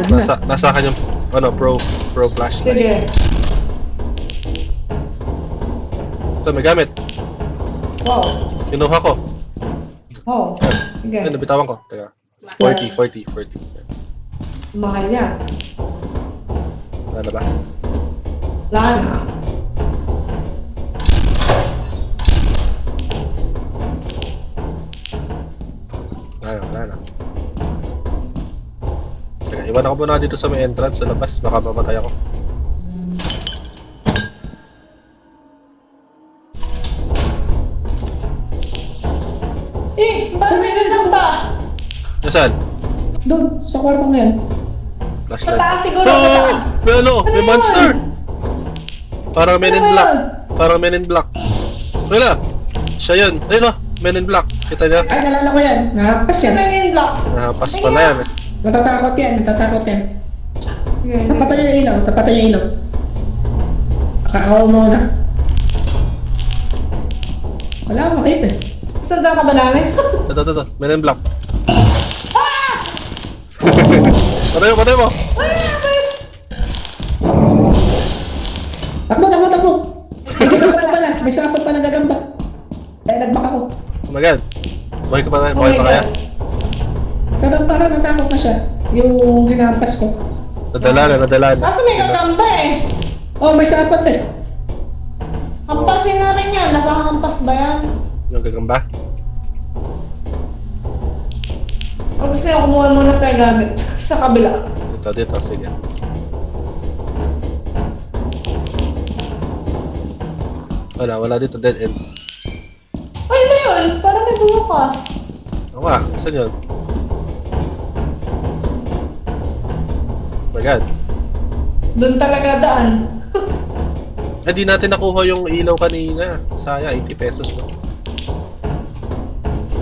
[SPEAKER 1] nasa akin yung ano, pro flashlight.
[SPEAKER 3] Sige.
[SPEAKER 1] Ito, may gamit.
[SPEAKER 3] Wow.
[SPEAKER 1] Kinuha ko.
[SPEAKER 3] Oh. Sige.
[SPEAKER 1] Ay, nabitawan ko. Teka. 40.
[SPEAKER 3] Mahal yan.
[SPEAKER 1] Wala na ba?
[SPEAKER 3] Wala na.
[SPEAKER 1] Wala na. Teka, iwan ako muna dito sa may entrance sa labas. Baka mamatay ako.
[SPEAKER 3] Ba't may nasaan ba?
[SPEAKER 1] Nasaan?
[SPEAKER 2] Doon, sa kwartong yan.
[SPEAKER 1] Flashlight.
[SPEAKER 3] Mataas siguro,
[SPEAKER 1] Oh!
[SPEAKER 3] mataas.
[SPEAKER 1] May ano? May
[SPEAKER 3] Ano
[SPEAKER 1] monster!
[SPEAKER 3] yun?
[SPEAKER 1] Parang Men in
[SPEAKER 3] Ano
[SPEAKER 1] Black.
[SPEAKER 3] yun?
[SPEAKER 1] Parang Men in Black. Wala. Siya yun. Ayun o. Men in Black. Kita niya?
[SPEAKER 2] Ay, nalala ko yan. Nakapas yan.
[SPEAKER 3] Men in Black.
[SPEAKER 1] Nahapas pala yan eh.
[SPEAKER 2] Natatakot yan.
[SPEAKER 3] Sige,
[SPEAKER 2] Tapatan niyo yung ilaw, tapatan niyo yung ilaw. Kakakaw mo na. Wala akong makita eh.
[SPEAKER 3] Sundan ka ba namin?
[SPEAKER 1] Ito. Men in black. Patay mo.
[SPEAKER 2] Takbo! May gagamba pa pala, may sapot pa nagagamba. Kaya nagbak ako.
[SPEAKER 1] Oh my god. Buhay ka pa
[SPEAKER 3] Oh
[SPEAKER 1] buhay
[SPEAKER 3] my
[SPEAKER 1] pa kaya?
[SPEAKER 3] God.
[SPEAKER 2] Kaya parang natakot na siya. Yung hinampas ko.
[SPEAKER 1] Nadala na.
[SPEAKER 3] Kaso may gagamba eh.
[SPEAKER 2] Oh, may sapot eh.
[SPEAKER 3] Hampasin na rin yan. Nakahampas ba yan?
[SPEAKER 1] Yung gagamba.
[SPEAKER 3] O gusto nyo kumuha muna tayo gamit sa kabila.
[SPEAKER 1] Dito, sige. Wala dito, dead end.
[SPEAKER 3] Ay, ano yun? Parang may bukas.
[SPEAKER 1] Oo nga, saan yun? Oh my god.
[SPEAKER 3] Doon talaga daan.
[SPEAKER 1] Di natin nakuha yung ilaw kanina. Sayang, 80 pesos no?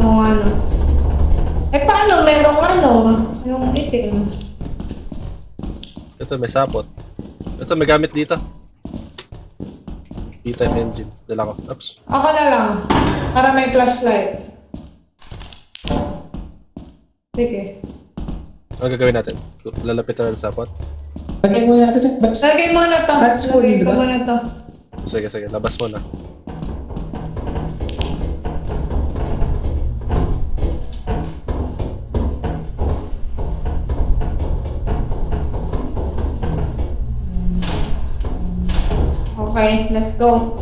[SPEAKER 3] Oo ano. Eh paano? Merong ano? Yung itim.
[SPEAKER 1] Ito, may sapot. Ito, may gamit dito. E-type engine. Dala ko. Oops.
[SPEAKER 3] Ako na lang. Para may flashlight. Sige.
[SPEAKER 1] Ano gagawin natin? Lalapit na sa sapot?
[SPEAKER 2] Lagyan mo natin sa box.
[SPEAKER 3] Lagay mo na to.
[SPEAKER 2] That's cool,
[SPEAKER 3] Lagay
[SPEAKER 2] di
[SPEAKER 3] ko
[SPEAKER 2] ba?
[SPEAKER 3] muna to.
[SPEAKER 1] Sige, labas mo na.
[SPEAKER 3] Okay, let's go.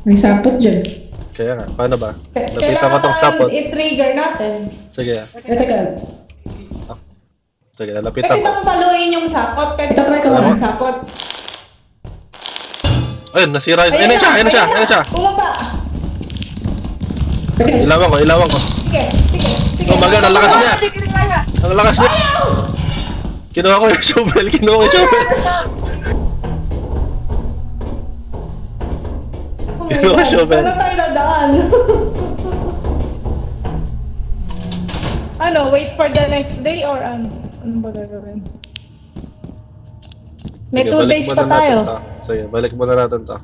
[SPEAKER 2] May sapot dyan.
[SPEAKER 1] Kaya nga, paano ba? Lapitan ko tong sapot.
[SPEAKER 3] i-trigger natin.
[SPEAKER 1] Sige.
[SPEAKER 2] Teka.
[SPEAKER 1] Sige,
[SPEAKER 3] Pwede
[SPEAKER 1] lalapitan ko.
[SPEAKER 3] bang paluin yung sapot? Pwede
[SPEAKER 2] Ito, try ko
[SPEAKER 3] bang
[SPEAKER 2] lang.
[SPEAKER 3] yung sapot?
[SPEAKER 1] Ayun, nasira yun. Ayun na siya.
[SPEAKER 3] Bumaba.
[SPEAKER 2] Teka.
[SPEAKER 1] Ilawan ko.
[SPEAKER 3] Sige.
[SPEAKER 1] Oh my god, ang lakas niya. Ang lakas niya. Kinuha ko yung shovel.
[SPEAKER 3] Oh my
[SPEAKER 1] Kinuha
[SPEAKER 3] God,
[SPEAKER 1] shovel.
[SPEAKER 3] saan na tayo dadaan? Ano, wait for the next day or ano? Ano ba gagawin? May
[SPEAKER 1] Sige,
[SPEAKER 3] 2 days
[SPEAKER 1] balik
[SPEAKER 3] pa
[SPEAKER 1] muna natin
[SPEAKER 3] tayo.
[SPEAKER 1] to. Sige, balik muna natin to.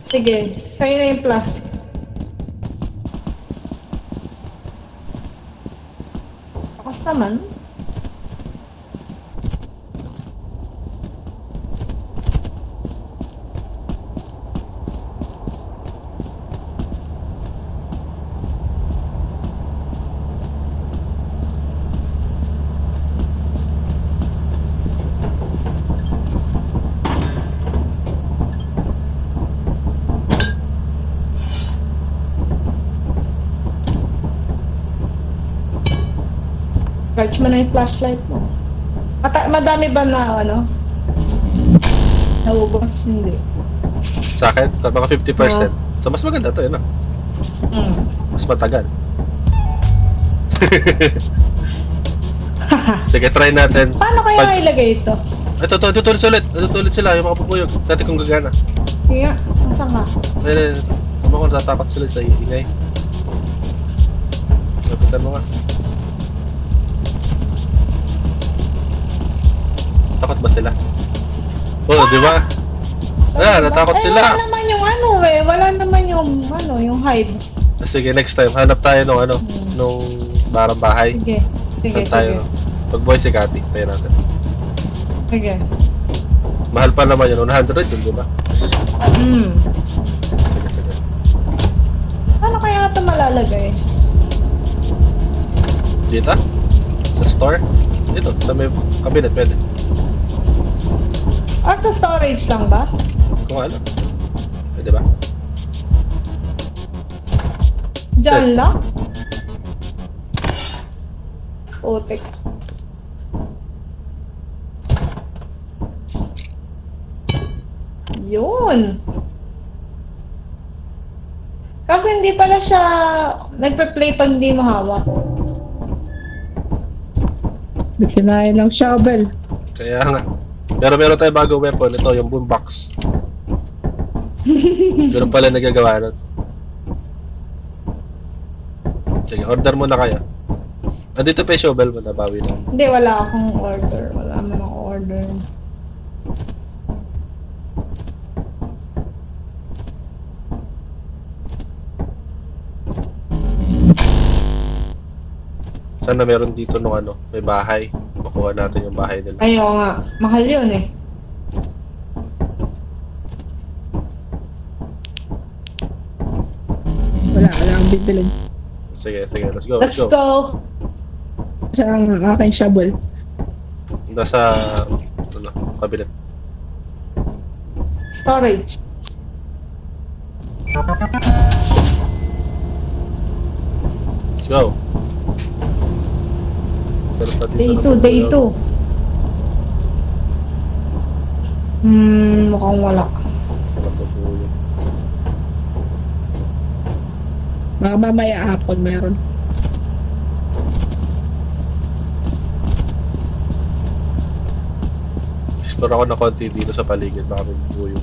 [SPEAKER 3] Sige, sa'yo na yung flask. Akas naman. Charge mo na yung flashlight mo. Madami ba na ano? Naubos? Hindi.
[SPEAKER 1] Sa akin, mga 50%. So, mas maganda to, yun ah. Mas matagal. Sige, try natin.
[SPEAKER 3] Paano kaya ilagay ito?
[SPEAKER 1] Ito, ulit sila, yung mga pupuyog. Dati kung gagana.
[SPEAKER 3] Sige nga, nasaan ka?
[SPEAKER 1] Ayun. Tama ko, natatakot sila sa ingay. Lapitan mo nga. Takot ba sila? Oh, di ba? Natakot sila.
[SPEAKER 3] Wala naman yung ano eh. Wala naman yung ano, yung hive.
[SPEAKER 1] Sige, next time, hanap tayo nung ano, nung barang bahay.
[SPEAKER 3] Sige.
[SPEAKER 1] Saan tayo? Pag boy si Kati, tayo natin.
[SPEAKER 3] Sige.
[SPEAKER 1] Mahal pa naman yun, 100 yun, di ba? Sige.
[SPEAKER 3] Paano kaya ito malalagay?
[SPEAKER 1] Dito? Sa store? Dito, sa may cabinet, pwede.
[SPEAKER 3] Or sa storage lang ba?
[SPEAKER 1] Kung ano. Pwede ba?
[SPEAKER 3] Diyan lang? Putik. Yun. Kasi hindi pala siya nagpe-play pag hindi mo hawak.
[SPEAKER 2] Kinain lang shovel.
[SPEAKER 1] Kaya nga. Pero meron tayo bago weapon, ito yung boombox. Ganun pala nagagawa nun. Sige, order mo na kayo. Dito pa yung shovel mo, nabawi na.
[SPEAKER 3] Hindi, wala akong order. Wala naman akong order.
[SPEAKER 1] Sana meron dito nung ano, may bahay. Makuha natin yung bahay nila.
[SPEAKER 3] Ayaw nga. Mahal yun eh.
[SPEAKER 2] Wala akong bibilin.
[SPEAKER 1] Sige, sige, let's go,
[SPEAKER 3] Let's
[SPEAKER 1] let's go.
[SPEAKER 3] go.
[SPEAKER 2] Saan ang aking shovel?
[SPEAKER 1] Nasa, ano, kabinet.
[SPEAKER 3] Storage.
[SPEAKER 1] Let's go. Meron pa dito
[SPEAKER 3] Day
[SPEAKER 1] na
[SPEAKER 3] 2, day
[SPEAKER 1] pagkayo.
[SPEAKER 3] 2. Mukhang wala.
[SPEAKER 1] Wala pa po yun.
[SPEAKER 2] Baka mamaya hapon meron.
[SPEAKER 1] Explore ako na konti dito sa paligid, baka may buyo.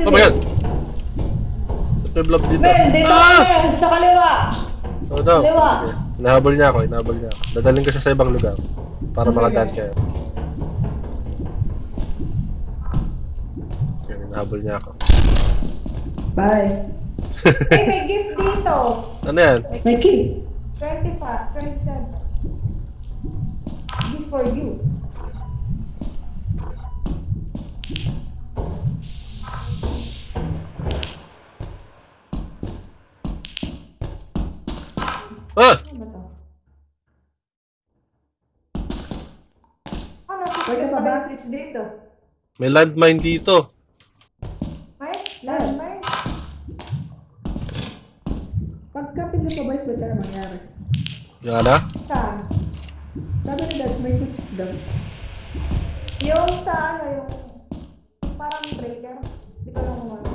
[SPEAKER 1] Oh my god! May blob dito.
[SPEAKER 3] Ben, dito ka sa kaliwa.
[SPEAKER 1] Oh no.
[SPEAKER 3] Kaliwa.
[SPEAKER 1] Okay. Inahabol niya ako, inahabol niya ako. Dadaling ko siya sa ibang lugar. Para makadaan kayo. Okay, inahabol niya ako.
[SPEAKER 2] Bye.
[SPEAKER 3] Hey, may gift dito.
[SPEAKER 1] Ano yan?
[SPEAKER 2] May key.
[SPEAKER 3] 25, 27. Gift for you.
[SPEAKER 1] Ah!
[SPEAKER 3] Ano ba to? Ano?
[SPEAKER 2] Pwede pa ba?
[SPEAKER 3] Switch dito.
[SPEAKER 1] May landmine dito.
[SPEAKER 3] May? Landmine?
[SPEAKER 2] Pagka pinapabay ko tayo mangyari.
[SPEAKER 1] Yung ano?
[SPEAKER 3] Saan?
[SPEAKER 2] Sabi ni Dad, may switch daw.
[SPEAKER 3] Yung sa ano, yung parang breaker. Di ko lang kumano.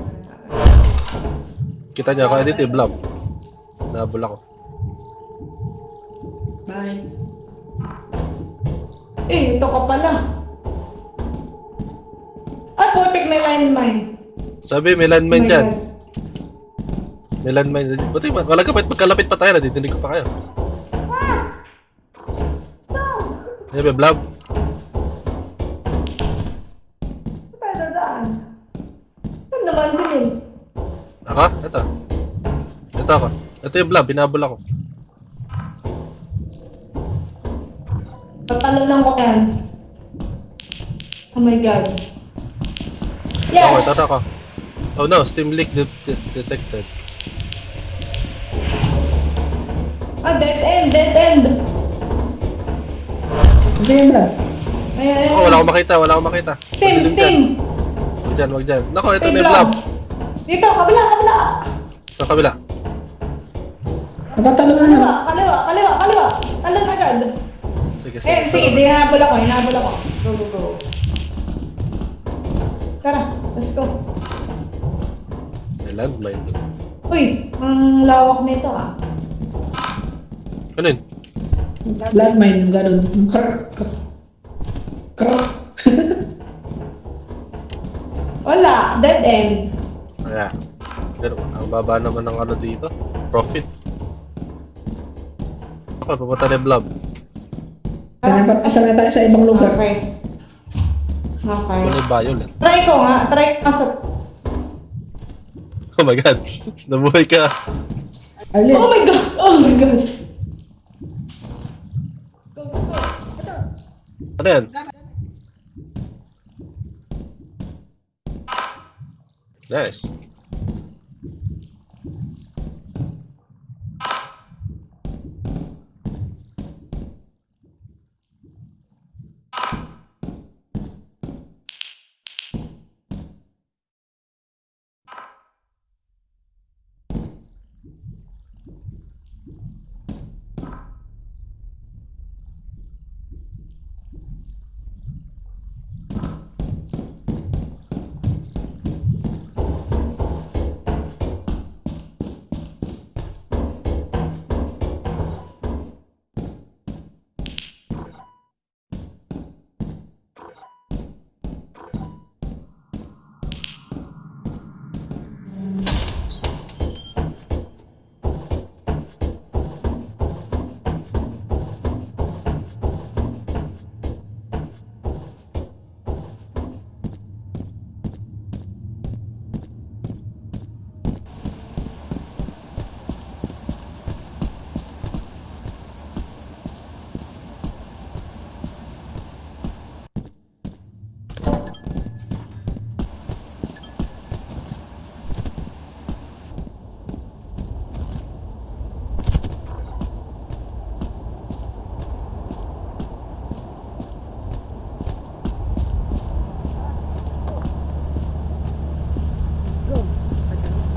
[SPEAKER 1] Kita niya ako, dito yung blob. Nahabol ako.
[SPEAKER 2] Bye.
[SPEAKER 3] Eh, ito ka pala. Ay, putik na landmine.
[SPEAKER 1] Sabi, may landmine
[SPEAKER 3] Oh my
[SPEAKER 1] dyan.
[SPEAKER 3] God.
[SPEAKER 1] May landmine. Buti, wala ka pa, pagkalapit pa tayo, nadidinig ko pa kayo.
[SPEAKER 3] Ah! No!
[SPEAKER 1] Ayun, may blob.
[SPEAKER 3] Saan tayo dadaan? Saan naman din?
[SPEAKER 1] Ako? Ito. Ito ako. Ito yung blob, binabol ako.
[SPEAKER 3] Tatalo lang ko yan. Oh my God.
[SPEAKER 1] Okay,
[SPEAKER 3] Yes!
[SPEAKER 1] tara ako. Oh no, steam leak detected.
[SPEAKER 3] Ah, dead end, dead end.
[SPEAKER 2] Hindi yun, Brad.
[SPEAKER 3] Ayan,
[SPEAKER 1] Oh, wala akong makita, wala akong makita.
[SPEAKER 3] Steam,
[SPEAKER 1] Madilim
[SPEAKER 3] steam.
[SPEAKER 1] dyan. Wag dyan, wag dyan. Nako, ito
[SPEAKER 3] Wait
[SPEAKER 1] na yung
[SPEAKER 3] lang.
[SPEAKER 1] blob.
[SPEAKER 3] Dito, kabila, kabila.
[SPEAKER 1] Sa kabila.
[SPEAKER 2] Natatalo na
[SPEAKER 3] Kaliwa,
[SPEAKER 2] naman.
[SPEAKER 3] kaliwa, kaliwa, kaliwa. Talon agad.
[SPEAKER 1] Sige,
[SPEAKER 3] Eh, sige,
[SPEAKER 1] tara.
[SPEAKER 3] hinahabol ako, hinahabol ako. Go, go, go. Tara, let's go.
[SPEAKER 1] May landmine doon.
[SPEAKER 3] Uy, ang lawak nito ah.
[SPEAKER 1] Ano yun?
[SPEAKER 2] Landmine, yung ganun. Krrr. Krrr.
[SPEAKER 3] Wala, dead end.
[SPEAKER 1] Kaya. Pero, ang baba naman ng ano dito. Profit. Oh, pupunta na yung blob.
[SPEAKER 2] Pinapunta na tayo sa ibang lugar.
[SPEAKER 3] Okay. Okay.
[SPEAKER 1] Ano yung violet?
[SPEAKER 3] Try ko nga sa...
[SPEAKER 1] Oh my god. Nabuhay ka.
[SPEAKER 2] Alin?
[SPEAKER 3] Oh my god! Oh my god!
[SPEAKER 1] Ano yan? Nice.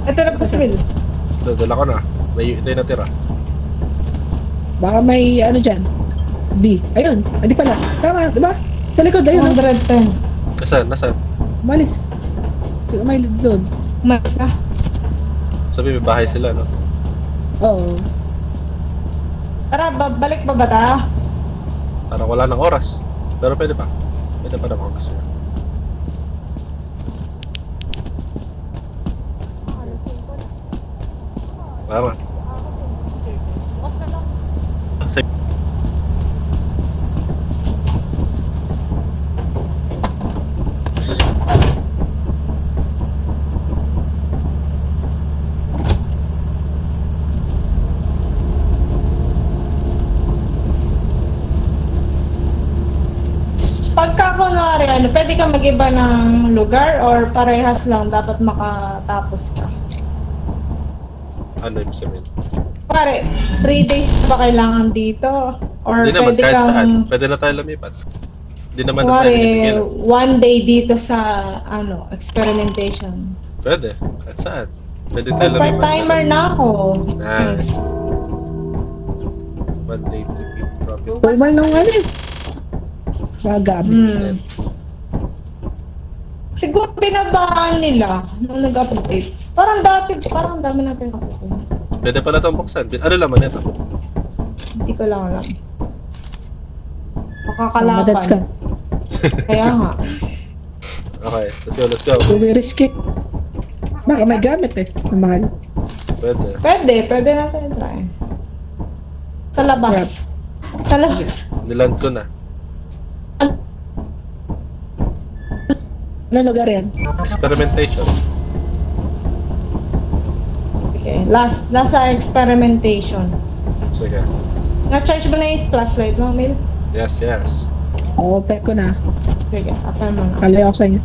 [SPEAKER 3] Ito na po si Will.
[SPEAKER 1] Dala ko na. Ito yung natira.
[SPEAKER 2] Baka may ano dyan. B. Ayun. Hindi pala. Tama, di ba? Sa likod, ayun.
[SPEAKER 3] 110.
[SPEAKER 1] Nasaan? Nasaan?
[SPEAKER 2] Malis. May doon.
[SPEAKER 3] Mas na.
[SPEAKER 1] Sabi may bahay sila, no?
[SPEAKER 2] Oo.
[SPEAKER 3] Tara, balik pa ba tayo?
[SPEAKER 1] Parang wala ng oras. Pero pwede pa. Pwede pa naman kung gusto niya. Tama. Sige.
[SPEAKER 3] Pagka kunwari, pwede ka mag-iba ng lugar or parehas lang dapat makatapos ka?
[SPEAKER 1] Ano yung sabihin?
[SPEAKER 3] Pare, 3 days ba kailangan dito? Or
[SPEAKER 1] Hindi naman,
[SPEAKER 3] pwede
[SPEAKER 1] kahit
[SPEAKER 3] kang,
[SPEAKER 1] saan. Pwede na tayo lumipat. Hindi naman na tayo
[SPEAKER 3] kunwari,
[SPEAKER 1] pinipigilan.
[SPEAKER 3] 1 day dito sa, experimentation.
[SPEAKER 1] Pwede, kahit saan. Pwede tayo lumipat.
[SPEAKER 3] Part-timer na ako.
[SPEAKER 1] Nice. 1 day to be profit.
[SPEAKER 2] Formal nung ano eh. Magamit.
[SPEAKER 3] Hmm. Siguro binabaan nila nung nag-update. Parang dami natin nakukuha.
[SPEAKER 1] Pwede pala itong buksan. Ano laman ito?
[SPEAKER 3] Hindi ko lang alam.
[SPEAKER 2] Madats ka.
[SPEAKER 3] Makakalaban. Kaya nga.
[SPEAKER 1] Okay, let's go.
[SPEAKER 2] Risky. Baka may gamit eh. Na mahal.
[SPEAKER 1] Pwede.
[SPEAKER 3] Pwede natin try. Sa labas. Sa labas.
[SPEAKER 1] Niland ko na.
[SPEAKER 2] Ano lugar yan?
[SPEAKER 1] Experimentation.
[SPEAKER 3] Okay, nasa experimentation.
[SPEAKER 1] Sige.
[SPEAKER 3] Na-charge ba na yung flashlight mo, Mil?
[SPEAKER 1] Yes.
[SPEAKER 2] Oo, pek ko na.
[SPEAKER 3] Sige, apan mo na.
[SPEAKER 2] Kalay ako sa inyo.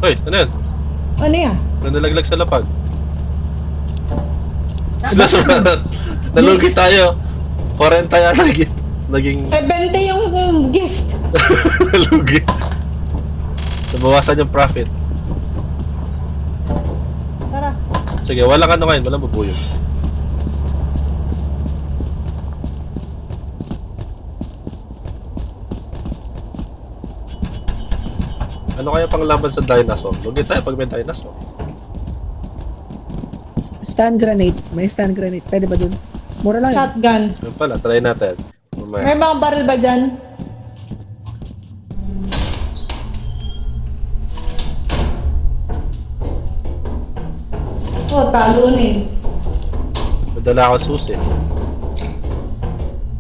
[SPEAKER 1] Hoy, ano yun?
[SPEAKER 3] Ano yan?
[SPEAKER 1] May nalaglag sa lapag. Nalugi tayo. 40 yata naging
[SPEAKER 3] 70 yung gift.
[SPEAKER 1] nalugi. Nabawasan yung profit.
[SPEAKER 3] Tara.
[SPEAKER 1] Sige, walang ano ngayon, walang bubuyog. Ano kaya pang laban sa dinosaur? Lugi tayo pag may dinosaur.
[SPEAKER 2] Stun grenade. May stun grenade. Pwede ba dun? Mura lang yun.
[SPEAKER 3] Shotgun.
[SPEAKER 1] Yun pala, try natin. Mamaya.
[SPEAKER 3] May mga baril ba dyan? Oh, talunin.
[SPEAKER 1] Dala ako susi.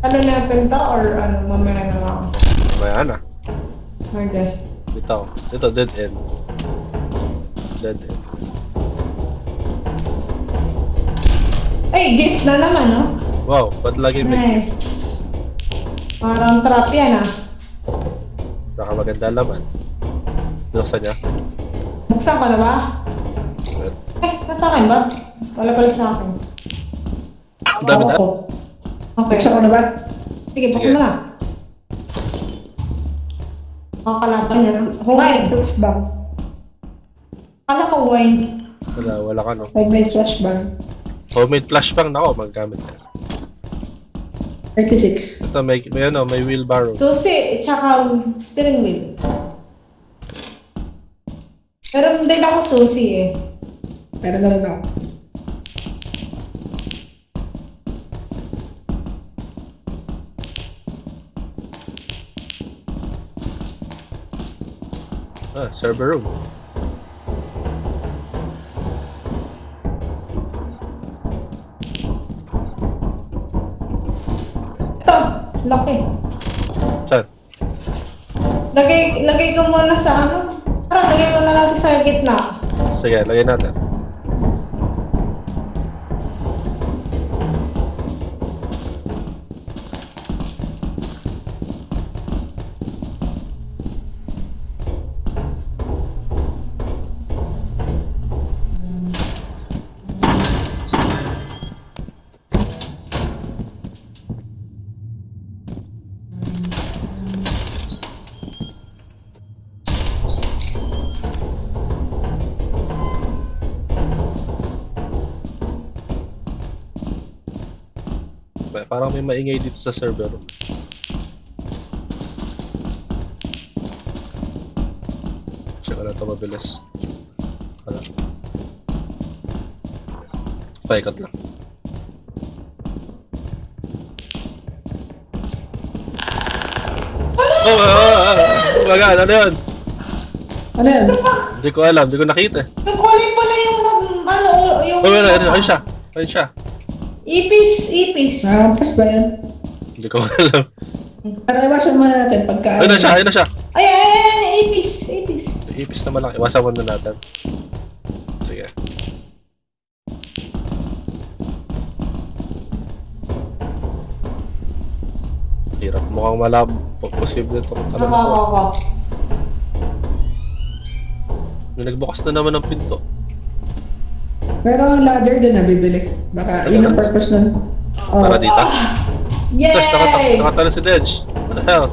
[SPEAKER 3] Ano natin to or ano, mamaya na lang.
[SPEAKER 1] Kaya na.
[SPEAKER 3] Okay.
[SPEAKER 1] Ito, dead end. Dead end.
[SPEAKER 3] Ay, gift na naman, no?
[SPEAKER 1] Wow, ba't lagi may
[SPEAKER 3] Nice. Parang trap yan, ah.
[SPEAKER 1] nakamaganda laman? Binuksan niya?
[SPEAKER 3] Buksan ko na ba? Nasa akin ba? Wala pala sa akin.
[SPEAKER 1] Ang dami na.
[SPEAKER 2] Ako.
[SPEAKER 3] Okay.
[SPEAKER 2] Buksan ko na ba?
[SPEAKER 3] Sige, buksan
[SPEAKER 1] Sige.
[SPEAKER 3] mo na. Makakalaban niya. Wine.
[SPEAKER 2] Flashbang.
[SPEAKER 3] Kala ko wine.
[SPEAKER 1] Wala ka no.
[SPEAKER 2] Like may flashbang.
[SPEAKER 1] Homemade flashbang na ako, maggamit ka.
[SPEAKER 2] 36.
[SPEAKER 1] Ito, may wheelbarrow.
[SPEAKER 3] Susi, tsaka steering wheel. Pero hindi na ako susi eh.
[SPEAKER 2] Meron na rin ako.
[SPEAKER 1] Server room.
[SPEAKER 3] Ito, laki.
[SPEAKER 1] Saan?
[SPEAKER 3] Lagay ko muna sa ano. Tara, lagay mo na natin sa gitna.
[SPEAKER 1] Sige, lagyan natin. Parang may maingay dito sa server room. Check na ito mabilis. Wala. Paikot lang. Oh my god, ano yun?
[SPEAKER 2] Ano yan?
[SPEAKER 1] Hindi ko alam, hindi ko nakita.
[SPEAKER 3] Nagkulit pala yung ano, yung...
[SPEAKER 1] Ayun siya. Ayun siya.
[SPEAKER 3] Ipis.
[SPEAKER 2] Nakakampas ba yan?
[SPEAKER 1] Hindi ko alam.
[SPEAKER 2] Para iwasan muna natin pagka...
[SPEAKER 1] Ayun na siya, ayun na siya.
[SPEAKER 3] Ay, ipis.
[SPEAKER 1] Ipis na malaki. Iwasan muna natin. Sige. Hirap. Mukhang malabo. Posible ito kung talaga ito.
[SPEAKER 3] Ako.
[SPEAKER 1] May nagbukas na naman ng pinto.
[SPEAKER 2] Pero ang ladder din na bibili. Baka yun ang purpose nun. Oh.
[SPEAKER 1] Para dito.
[SPEAKER 3] Yay!
[SPEAKER 1] Tapos nakatalo si Dedge. What the hell?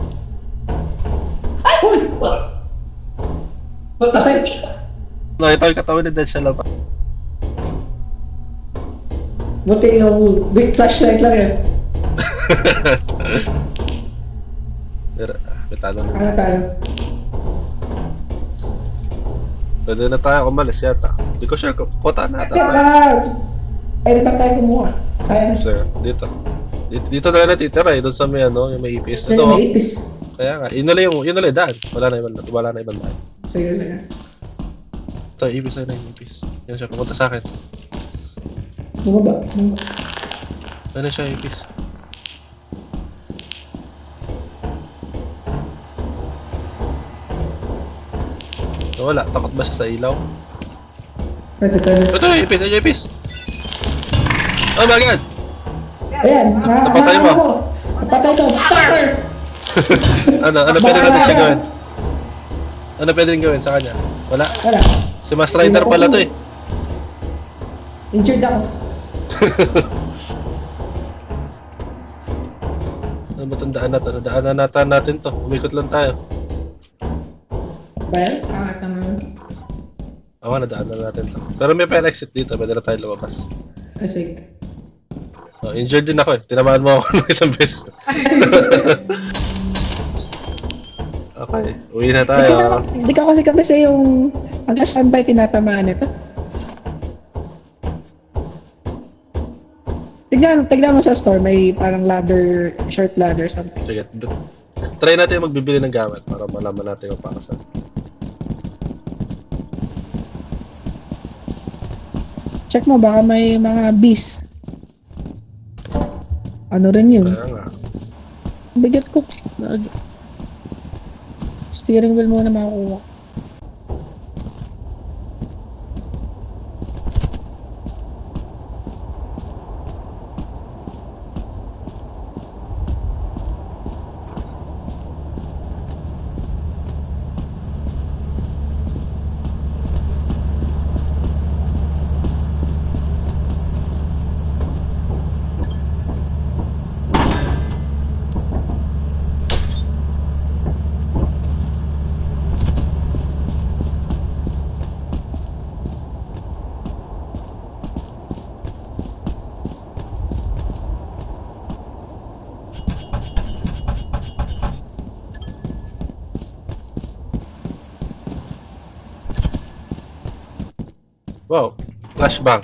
[SPEAKER 2] Uy! Patay!
[SPEAKER 1] Nakita ko yung katawan ni Dedge siya lang.
[SPEAKER 2] Buti yung big flashlight lang yan.
[SPEAKER 1] Pero, may talo na.
[SPEAKER 2] Ano tayo?
[SPEAKER 1] Pwede na tayo umalis yata. Hindi ko sure kung kota na ata.
[SPEAKER 2] Pwede pa tayo kumuha. Kaya na.
[SPEAKER 1] Sir, dito. Dito na natitira eh. Doon sa may ano, yung may ipis.
[SPEAKER 2] Ito
[SPEAKER 1] Ito, oh.
[SPEAKER 2] may ipis.
[SPEAKER 1] Kaya nga, yun na lang yung daan. Wala na ibang daan.
[SPEAKER 2] Sige.
[SPEAKER 1] Ito, ipis na yung ipis. Yan siya, pumunta sa akin.
[SPEAKER 2] Bumaba.
[SPEAKER 1] Ano siya, ipis? Wala, takot ba siya sa ilaw?
[SPEAKER 2] Pwede.
[SPEAKER 1] Ito yung ipis, yung ipis! Oh my god!
[SPEAKER 2] Ayan,
[SPEAKER 1] Napatay mo.
[SPEAKER 2] Napatay ko. Fucker!
[SPEAKER 1] Ano pwede natin siya gawin? Ano pwede rin gawin sa kanya? Wala?
[SPEAKER 2] Wala.
[SPEAKER 1] Si Master Rider pala to eh.
[SPEAKER 2] Injured ako.
[SPEAKER 1] Ano ba itong daan na to? Daanan natin to. Umikot lang tayo.
[SPEAKER 2] Ba yan? Angat naman.
[SPEAKER 1] Oo, nadaanan natin to. Pero may fire exit dito. Pwede na tayo lumabas.
[SPEAKER 2] Sige.
[SPEAKER 1] Oh, injured din ako eh. Tinamaan mo ako ng isang beses. Okay, uwi na tayo.
[SPEAKER 2] Hindi ka kasi yung hanggang saan ba tinatamaan ito? Tignan mo sa store, may parang ladder, short ladder something.
[SPEAKER 1] Sige, try natin yung magbibili ng gamit para malaman natin kung para saan.
[SPEAKER 2] Check mo, baka may mga bees. Ano rin yun?
[SPEAKER 1] Kaya nga.
[SPEAKER 2] Bigat ko. Steering wheel muna makukuha.
[SPEAKER 1] Wow, flashbang.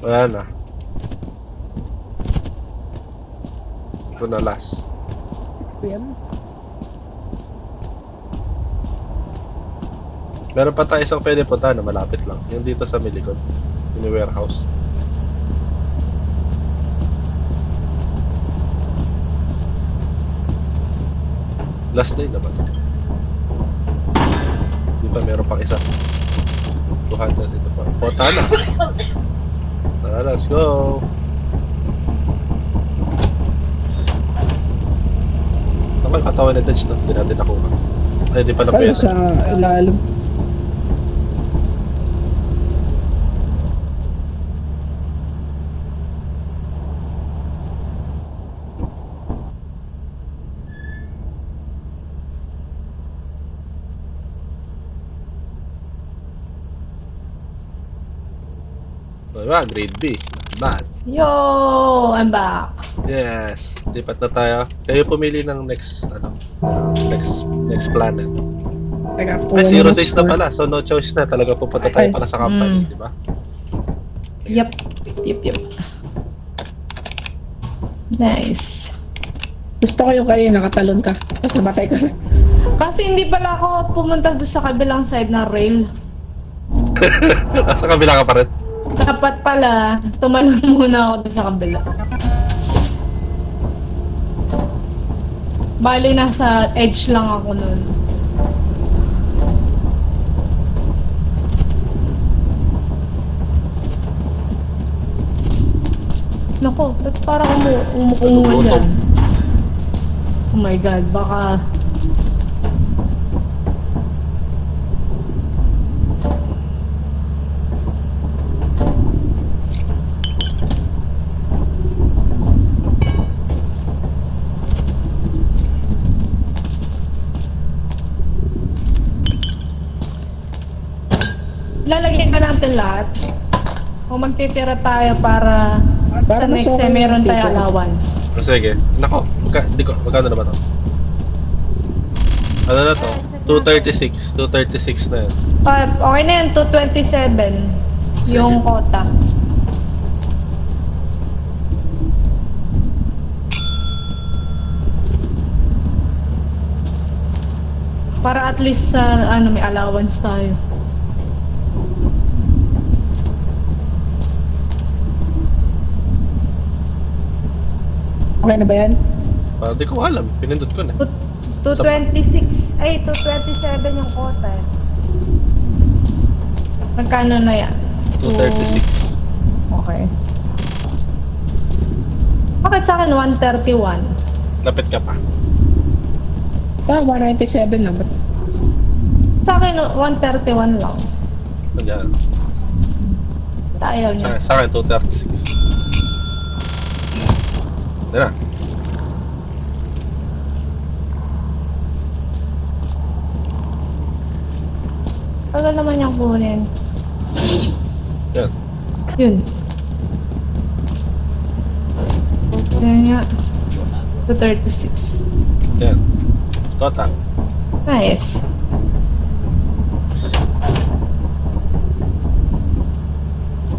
[SPEAKER 1] Wala na. Ito na last.
[SPEAKER 2] Yan.
[SPEAKER 1] Meron pa tayo isang pwede punta na malapit lang. Yung dito sa may likod. Yung warehouse. Last day na ba ito? Di ba meron pang isa? 200 dito pa. Punta na. Tara, let's go. Naman katawan ni Dodge no? Hindi natin nakuha. Ay, di pa na
[SPEAKER 2] Paano
[SPEAKER 1] pwede.
[SPEAKER 2] sa ilalim?
[SPEAKER 1] Diba? Grade B. Not bad.
[SPEAKER 3] Yo, I'm back.
[SPEAKER 1] Yes. Lipat na tayo. Kayo pumili ng next, next planet.
[SPEAKER 2] Teka,
[SPEAKER 1] Ay, 0 days na pala. So, no choice na. Talaga pupunta tayo pala sa company, di ba?
[SPEAKER 3] Yep. Nice.
[SPEAKER 2] Gusto ko yung kayo nakatalon ka. Tapos namatay ka.
[SPEAKER 3] Kasi hindi pala ako pumunta doon sa kabilang side ng rail.
[SPEAKER 1] Sa kabila ka pa rin.
[SPEAKER 3] Dapat pala, tumalon muna ako doon sa kabila. Bali, nasa edge lang ako nun. Nako, ba't parang umuunguan
[SPEAKER 1] Gutom.
[SPEAKER 3] yan? Oh my god, baka... Lalagyan ka natin lahat. O magtitira tayo para
[SPEAKER 2] Para
[SPEAKER 3] sa next
[SPEAKER 2] mas okay
[SPEAKER 3] time meron
[SPEAKER 2] yung
[SPEAKER 3] tayo
[SPEAKER 2] people.
[SPEAKER 3] alawan.
[SPEAKER 1] O, sige. Nako, magkano na ba to? Ano na to? 236. 236 na yun.
[SPEAKER 3] Okay na yan, 227 yung
[SPEAKER 1] Sige.
[SPEAKER 3] quota. Para at least sa may allowance tayo.
[SPEAKER 2] Okay na ba yan?
[SPEAKER 1] Di ko alam. Pinindot ko na.
[SPEAKER 3] 226, ay 227 yung quota eh. Magkano na yan?
[SPEAKER 1] 236.
[SPEAKER 3] Okay. Bakit sa akin 131?
[SPEAKER 1] Lapit ka pa.
[SPEAKER 2] Ah, 197 lang. Ba't
[SPEAKER 3] Sa akin 131 lang.
[SPEAKER 1] Ganyan.
[SPEAKER 3] Ayaw niya.
[SPEAKER 1] Sa akin, 236. Tara.
[SPEAKER 3] Tagal naman niyang kunin.
[SPEAKER 1] Yan.
[SPEAKER 3] Yun. Yan nga. 236.
[SPEAKER 1] Yan. Kota.
[SPEAKER 3] Nice.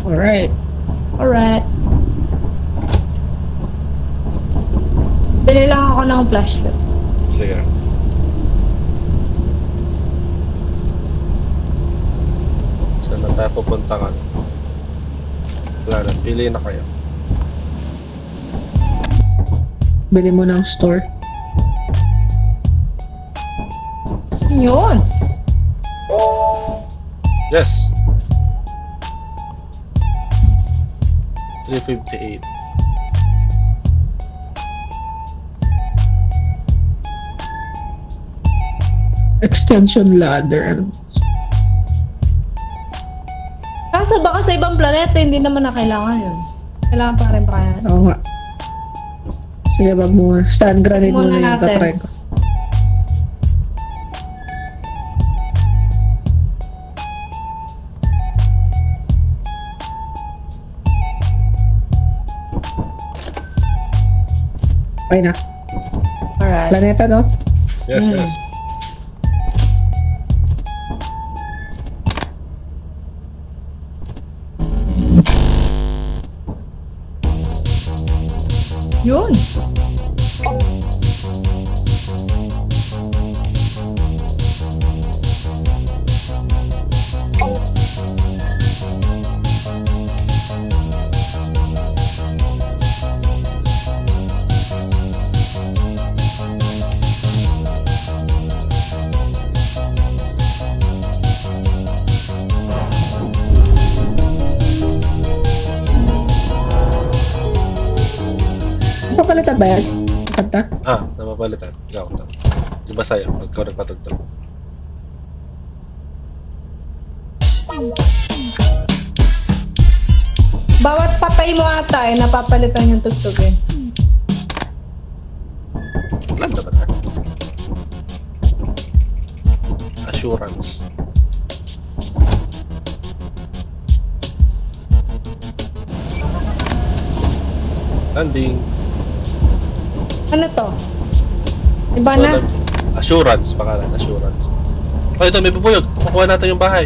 [SPEAKER 2] alright.
[SPEAKER 3] Alright. Bili lang ako ng flashlight.
[SPEAKER 1] Sige. Kaya pupunta ka. Wala na, pili na kayo.
[SPEAKER 2] Bili mo ng store.
[SPEAKER 3] Yun.
[SPEAKER 1] Yes. 358.
[SPEAKER 2] Extension ladder.
[SPEAKER 3] Kaso baka sa ibang planeta, hindi naman na kailangan yun. Kailangan pa rin pa yan.
[SPEAKER 2] Oo nga. Sige, wag mo. Stand grenade
[SPEAKER 3] Muna
[SPEAKER 2] muna yung
[SPEAKER 3] natin.
[SPEAKER 2] tatry ko. Okay na.
[SPEAKER 3] Alright.
[SPEAKER 2] Planeta, no?
[SPEAKER 1] Yes,
[SPEAKER 3] Mm.
[SPEAKER 1] yes.
[SPEAKER 3] Yun.
[SPEAKER 2] Papalitan ba yan? Kanta?
[SPEAKER 1] Ah, napapalitan. Ikaw. Di ba sa'yo? Pag ikaw nagpatugtog.
[SPEAKER 3] Bawat patay mo ata napapalitan yung tugtog eh.
[SPEAKER 1] Wala na ba tayo? Assurance. Landing.
[SPEAKER 3] Ano to? Iba na?
[SPEAKER 1] Assurance, pangalan. Assurance. Oh, ito, may bubuyog. Kukuha natin yung bahay.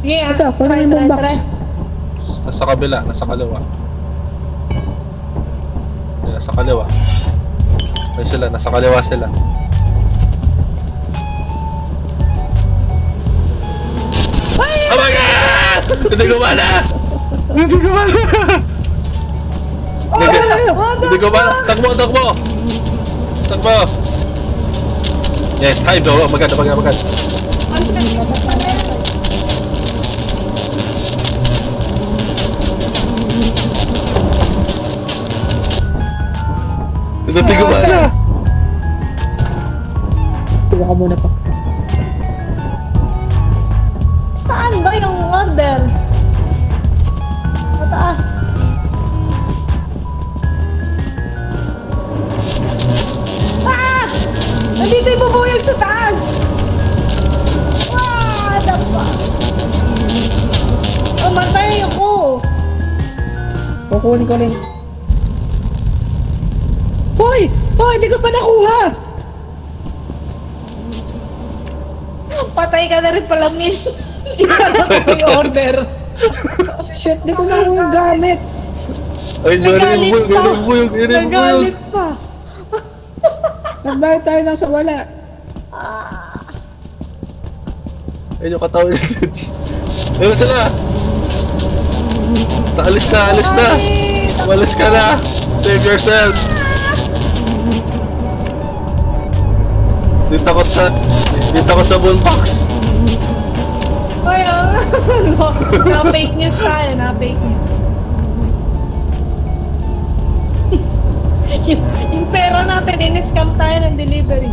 [SPEAKER 3] Sige ah.
[SPEAKER 2] Ito, kunin mo yung box.
[SPEAKER 1] Nasa kabila, nasa kaliwa. Nasa kaliwa. Ay sila, nasa kaliwa sila.
[SPEAKER 3] Ay!
[SPEAKER 1] Oh my God! Hindi gumana! Hindi gumana! Hindi gumana! Takbo, takbo! Takbo! Yes, hi bro! Maganda. Hindi gumana!
[SPEAKER 2] Tuwa ka muna pa.
[SPEAKER 3] Saan ba yung order? Mataas. Ah! Nandito yung bubuyog sa taas! Ah! Dapa! Matay ako!
[SPEAKER 2] Kukunin ko rin. Hoy! Hoy! Hindi ko pa nakuha!
[SPEAKER 3] Patay ka na rin pala, Min. Hindi ka na yung order.
[SPEAKER 2] Shit! Hindi ko nakuha yung gamit!
[SPEAKER 1] Ay, yun yung bubuyog!
[SPEAKER 3] Nagalit pa.
[SPEAKER 2] Nagbayad tayo nasa wala.
[SPEAKER 3] Ah.
[SPEAKER 1] Ayun yung katawan ni Dutch. Ayun sila! Alis na! Walis ka na! Save yourself! Di takot sa bullbox!
[SPEAKER 3] Ay, na-fake news tayo, na-fake news. yung pera natin, in-scam tayo ng delivery.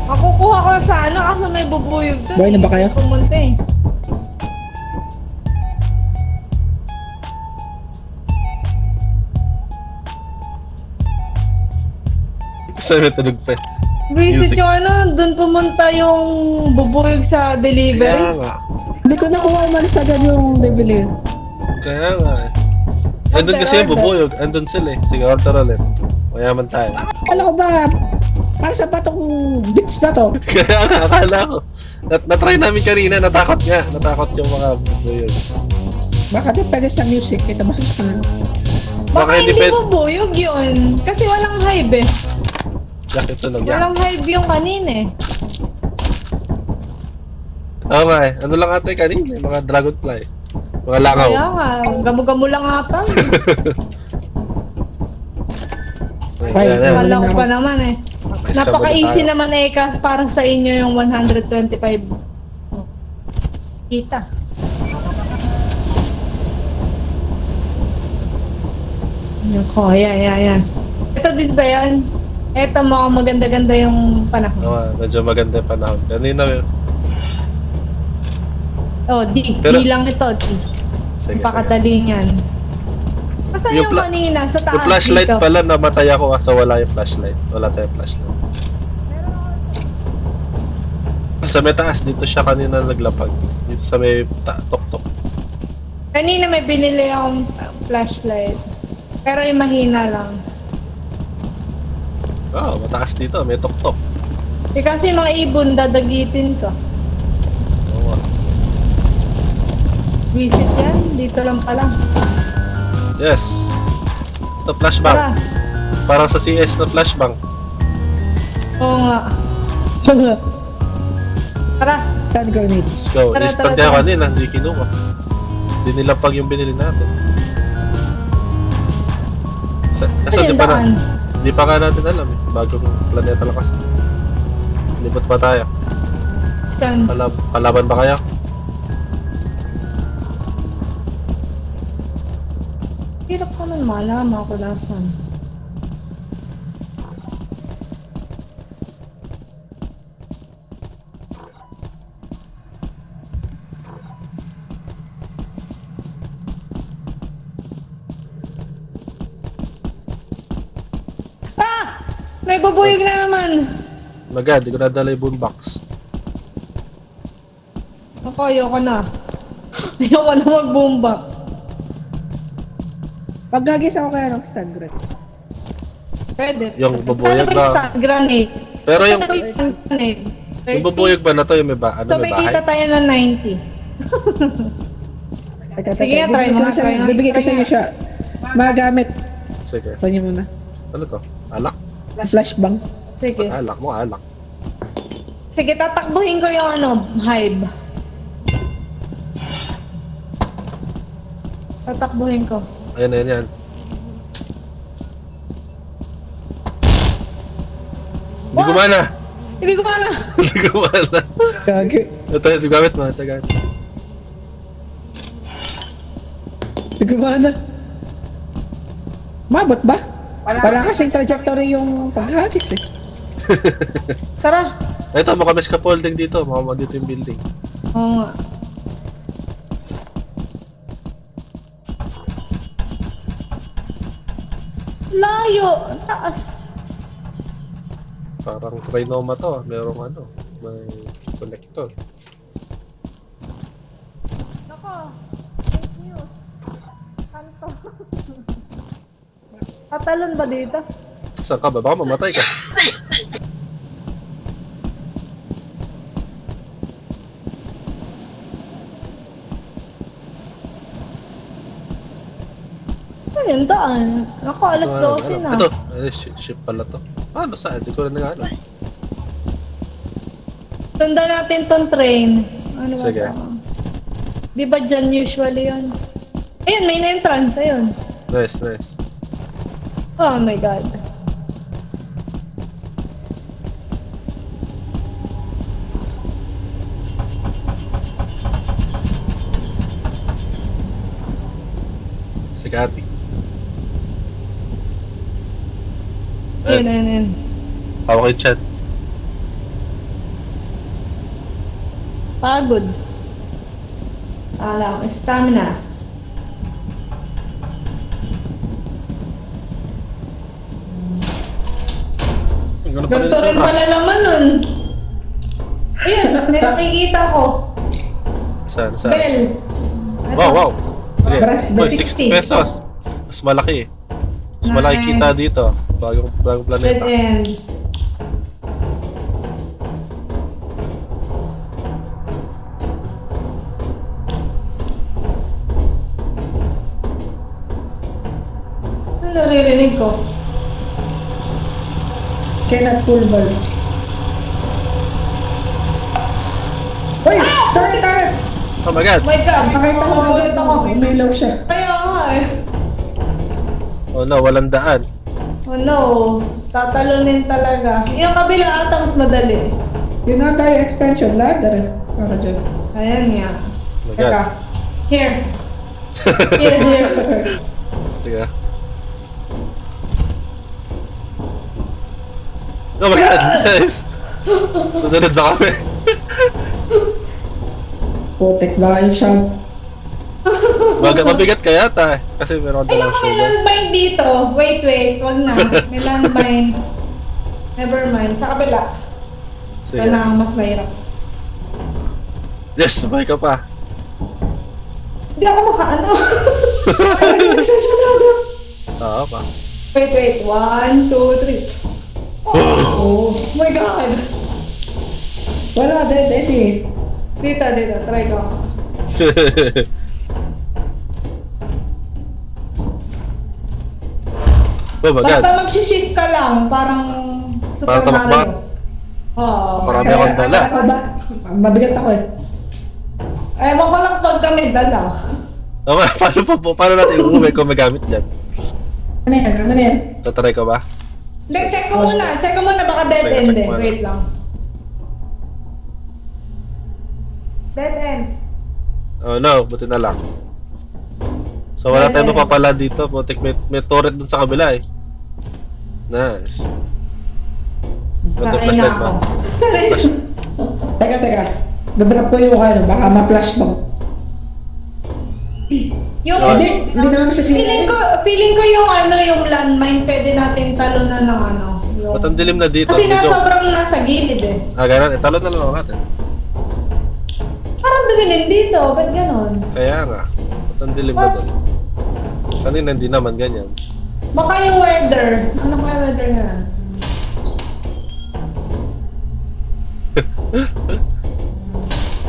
[SPEAKER 3] Ako kuha ko sa ano kasi may bubuyog doon.
[SPEAKER 2] Buhay na ba kayo?
[SPEAKER 3] Pumunta eh.
[SPEAKER 1] Kasi may tunog pa eh.
[SPEAKER 3] Visit
[SPEAKER 1] Music.
[SPEAKER 3] yung ano, doon pumunta yung bubuyog sa
[SPEAKER 1] Kaya
[SPEAKER 3] delivery.
[SPEAKER 1] nga.
[SPEAKER 2] Hindi ko nakuha umalis agad yung devil.
[SPEAKER 1] Kaya nga eh. Andun kasi yung bubuyog. Andun sila eh. Sige, order ulit. Mayaman tayo.
[SPEAKER 2] Akala ko ba, para sa patong bits na to.
[SPEAKER 1] Kaya nga, akala ko. Na-try namin kanina, natakot nga. Natakot yung mga bubuyog.
[SPEAKER 2] Baka di pwede sa music, kita ba sa kanila?
[SPEAKER 3] Baka hindi
[SPEAKER 1] pwede-
[SPEAKER 3] bubuyog yun. Kasi walang hive eh.
[SPEAKER 1] Bakit tunog yan?
[SPEAKER 3] Walang hive yung kanina eh.
[SPEAKER 1] Oo nga eh. Ano lang ate kanina? Yung mga dragonfly. Mga langaw.
[SPEAKER 3] Kaya nga, gamo-gamo lang ata.
[SPEAKER 1] Ayan, ayan.
[SPEAKER 3] Kala ko pa naman eh.
[SPEAKER 1] May
[SPEAKER 3] Napaka-easy
[SPEAKER 1] tayo.
[SPEAKER 3] naman eh, kasi para sa inyo yung 125. Kita. Ako, yan. Ito din ba yan? Ito mga maganda-ganda yung panahon.
[SPEAKER 1] Oo, medyo maganda yung panahon. Kanina yun.
[SPEAKER 3] Oh, D
[SPEAKER 1] Pero-
[SPEAKER 3] lang ito, D.
[SPEAKER 1] Sige, sige.
[SPEAKER 3] Pakadali niyan. Kasi yung kanina, sa taas
[SPEAKER 1] Yung flashlight
[SPEAKER 3] dito.
[SPEAKER 1] pala, namatay ako kasi wala yung flashlight. Wala tayong flashlight. Sa may taas, dito siya kanina naglapag. Dito sa may tok-tok.
[SPEAKER 3] Kanina may binili akong flashlight. Pero yung mahina lang.
[SPEAKER 1] Oo, mataas dito. May tok-tok.
[SPEAKER 3] Eh kasi mga ibon, dadagitin ka.
[SPEAKER 1] Oo.
[SPEAKER 3] Visit yan, dito lang pala.
[SPEAKER 1] Yes. Ito, flashbang.
[SPEAKER 3] Tara.
[SPEAKER 1] Parang sa CS na flashbang.
[SPEAKER 3] Oo nga. Tara.
[SPEAKER 2] Stun grenade.
[SPEAKER 1] Let's go.
[SPEAKER 3] Tara,
[SPEAKER 1] Instant
[SPEAKER 3] tara,
[SPEAKER 1] kaya
[SPEAKER 3] tara.
[SPEAKER 1] kanina, hindi kinuha. Hindi nilapag yung binili natin. Kasi
[SPEAKER 3] Ayun, daan.
[SPEAKER 1] di pa nga natin alam eh. Bagong planeta lang kasi. Libot pa tayo.
[SPEAKER 3] Scan.
[SPEAKER 1] Kalaban ba kaya?
[SPEAKER 3] Hirap ko nun malaman ako nasan. Ah! May bubuyog na naman!
[SPEAKER 1] Magad, di ko nadala yung boombox.
[SPEAKER 3] Ako, ayoko na. Ayoko na mag-boombox.
[SPEAKER 2] Paggagis ako kaya ng stun grenade.
[SPEAKER 3] Pwede.
[SPEAKER 1] Yung bubuyog
[SPEAKER 3] Ano ba
[SPEAKER 1] na-
[SPEAKER 3] yung stun grenade?
[SPEAKER 1] Pero yung,
[SPEAKER 3] Ano yung stun grenade?
[SPEAKER 1] yung bubuyog ba na to, yung may ba, ano,
[SPEAKER 3] So
[SPEAKER 1] may
[SPEAKER 3] may kita
[SPEAKER 1] bahay?
[SPEAKER 3] tayo ng 90. Sige nga, try mo nga, try nga.
[SPEAKER 2] Bibigay ko sa inyo siya. Magamit.
[SPEAKER 1] Sige.
[SPEAKER 2] Sa inyo muna.
[SPEAKER 1] Ano to? Alak?
[SPEAKER 2] Flashbang.
[SPEAKER 3] Sige.
[SPEAKER 1] Alak mo, alak.
[SPEAKER 3] Sige, tatakbuhin ko yung ano, hive. Tatakbuhin ko.
[SPEAKER 1] Ayan, ayan, yan. Hindi
[SPEAKER 3] What?
[SPEAKER 1] gumana!
[SPEAKER 3] Hindi ko na.
[SPEAKER 1] Hindi gumana.
[SPEAKER 2] Gagi.
[SPEAKER 1] Ito gamit mo, ito gamit.
[SPEAKER 2] Gumana. Mabot ba? Wala kasing trajectory yung paghagis eh.
[SPEAKER 3] Tara.
[SPEAKER 1] Ito, baka may scaffolding dito. Baka dito yung building.
[SPEAKER 3] Oo nga. Layo. Taas.
[SPEAKER 1] Parang Trinoma to. Merong ano, may connector.
[SPEAKER 3] Nako. Fake news. Kanto. Tatalon ba dito?
[SPEAKER 1] Saan ka ba? Baka mamatay ka.
[SPEAKER 3] Ayun, daan. Nako, alas 12 na.
[SPEAKER 1] Ito, ship pala to. Ano saan? Hindi ko rin nag-ano.
[SPEAKER 3] Sundan natin tong train. Ano ba
[SPEAKER 1] Sige.
[SPEAKER 3] ito? Di ba dyan usually yun? Ayun, main entrance. Ayun.
[SPEAKER 1] Nice, nice.
[SPEAKER 3] Oh my God.
[SPEAKER 1] Sige, ati.
[SPEAKER 3] Ayun.
[SPEAKER 1] Hawak yung chat.
[SPEAKER 3] Pagod. Alam, stamina.
[SPEAKER 1] Ganun pa rin
[SPEAKER 3] Ganito rin
[SPEAKER 1] yung
[SPEAKER 3] pala laman nun. Ayun, may nakikita ko.
[SPEAKER 1] Saan, saan?
[SPEAKER 3] Bell. Ito.
[SPEAKER 1] Wow, wow.
[SPEAKER 2] Brass
[SPEAKER 1] Sige,
[SPEAKER 2] bell.
[SPEAKER 1] 60 pesos. Mas malaki. Mas malaki
[SPEAKER 3] Nice.
[SPEAKER 1] kita dito. Bagong
[SPEAKER 3] Dead
[SPEAKER 1] planeta.
[SPEAKER 3] end. Ano naririnig ko?
[SPEAKER 2] Cannot pull ball. Uy! Tara!
[SPEAKER 1] Oh my god.
[SPEAKER 3] Oh my God!
[SPEAKER 2] Nakita ko
[SPEAKER 3] Ulit ako.
[SPEAKER 2] umilaw siya.
[SPEAKER 3] Kaya nga eh.
[SPEAKER 1] Oh no, walang daan.
[SPEAKER 3] Oh no. Tatalunin talaga. Yung kabila ata mas madali.
[SPEAKER 2] Yun na tayo expansion. Ladder eh. Para dyan.
[SPEAKER 3] Ayan nga.
[SPEAKER 1] Oh my
[SPEAKER 3] Teka.
[SPEAKER 1] god.
[SPEAKER 3] Here. Here.
[SPEAKER 1] Sige. Oh my god, nice! Susunod na kami.
[SPEAKER 2] Putek ba yung shop?
[SPEAKER 1] Mabigat ka yata eh. Kasi meron
[SPEAKER 3] Ay,
[SPEAKER 1] dalang
[SPEAKER 3] naku, may
[SPEAKER 1] sugar.
[SPEAKER 3] landmine dito. Wait, wag na. May landmine. Never mind. Sa kabila.
[SPEAKER 1] Sige.
[SPEAKER 3] Ito na ang mas mahirap.
[SPEAKER 1] Yes, sabay ka pa.
[SPEAKER 3] Hindi ako makaano.
[SPEAKER 1] Oo pa.
[SPEAKER 3] Wait. 1, 2, 3. Oh my God!
[SPEAKER 2] Wala, dead eh.
[SPEAKER 3] Dito. Try ko.
[SPEAKER 1] Oh my god.
[SPEAKER 3] Basta mag-shift ka lang. Parang Super
[SPEAKER 1] Parang tumakbo?
[SPEAKER 3] Mario. Oo.
[SPEAKER 1] Marami akong dala.
[SPEAKER 2] Ako ba? Mabigat ako eh.
[SPEAKER 3] Ewan ko lang pag kami dala.
[SPEAKER 1] Okay, paano natin uuwi kung may gamit dyan?
[SPEAKER 2] Ano yan? Ano yan?
[SPEAKER 1] Tatry ko ba?
[SPEAKER 3] Hindi, check ko muna. Check ko muna. Baka dead
[SPEAKER 1] Sige,
[SPEAKER 3] end
[SPEAKER 1] check
[SPEAKER 3] eh.
[SPEAKER 1] mo na.
[SPEAKER 3] Wait lang. Dead end.
[SPEAKER 1] Oh no, buti na lang. So wala tayong mapapala dito. Butik may turret dun sa kabila eh. Nice. Ganda
[SPEAKER 3] Sanay
[SPEAKER 1] flashlight
[SPEAKER 3] na
[SPEAKER 1] ba?
[SPEAKER 3] ako. Sanay na.
[SPEAKER 2] Teka. Dadrop ko yung ano, baka ma-flash bang.
[SPEAKER 3] Yung,
[SPEAKER 2] Hindi naman masasira.
[SPEAKER 3] feeling ko yung ano, yung landmine, pwede natin talunan ng ano. Yung...
[SPEAKER 1] Ba't ang dilim na dito?
[SPEAKER 3] Kasi
[SPEAKER 1] Medyo-
[SPEAKER 3] sobrang nasa gilid eh.
[SPEAKER 1] ganun. Talon na lang natin.
[SPEAKER 3] Parang dumilim dito, ba't ganon?
[SPEAKER 1] Kaya nga. Ba't ang dilim na doon? Kanina hindi naman ganyan.
[SPEAKER 3] Baka yung weather. Ano kaya weather nga?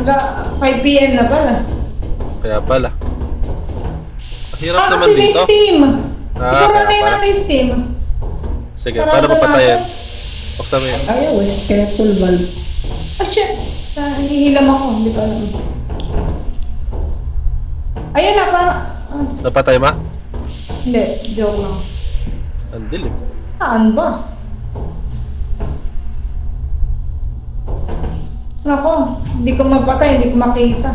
[SPEAKER 3] 5 PM na pala.
[SPEAKER 1] Kaya pala. Ang hirap naman
[SPEAKER 3] Kasi may
[SPEAKER 1] dito.
[SPEAKER 3] steam.
[SPEAKER 1] Ah,
[SPEAKER 3] Ikaw
[SPEAKER 1] kaya
[SPEAKER 3] na
[SPEAKER 1] pala.
[SPEAKER 3] natin steam.
[SPEAKER 1] Sige,
[SPEAKER 3] Sarado
[SPEAKER 1] paano ko patayin?
[SPEAKER 3] natin.
[SPEAKER 1] Buksan mo yun.
[SPEAKER 2] Ayaw eh. Kaya full valve.
[SPEAKER 3] Oh shit! Nahihilam ako, hindi ko alam. Ayun na, parang...
[SPEAKER 1] Napatay ma?
[SPEAKER 3] Hindi, joke lang.
[SPEAKER 1] Ang dilim.
[SPEAKER 3] Saan ba? Nako, hindi ko mapatay, hindi ko makita.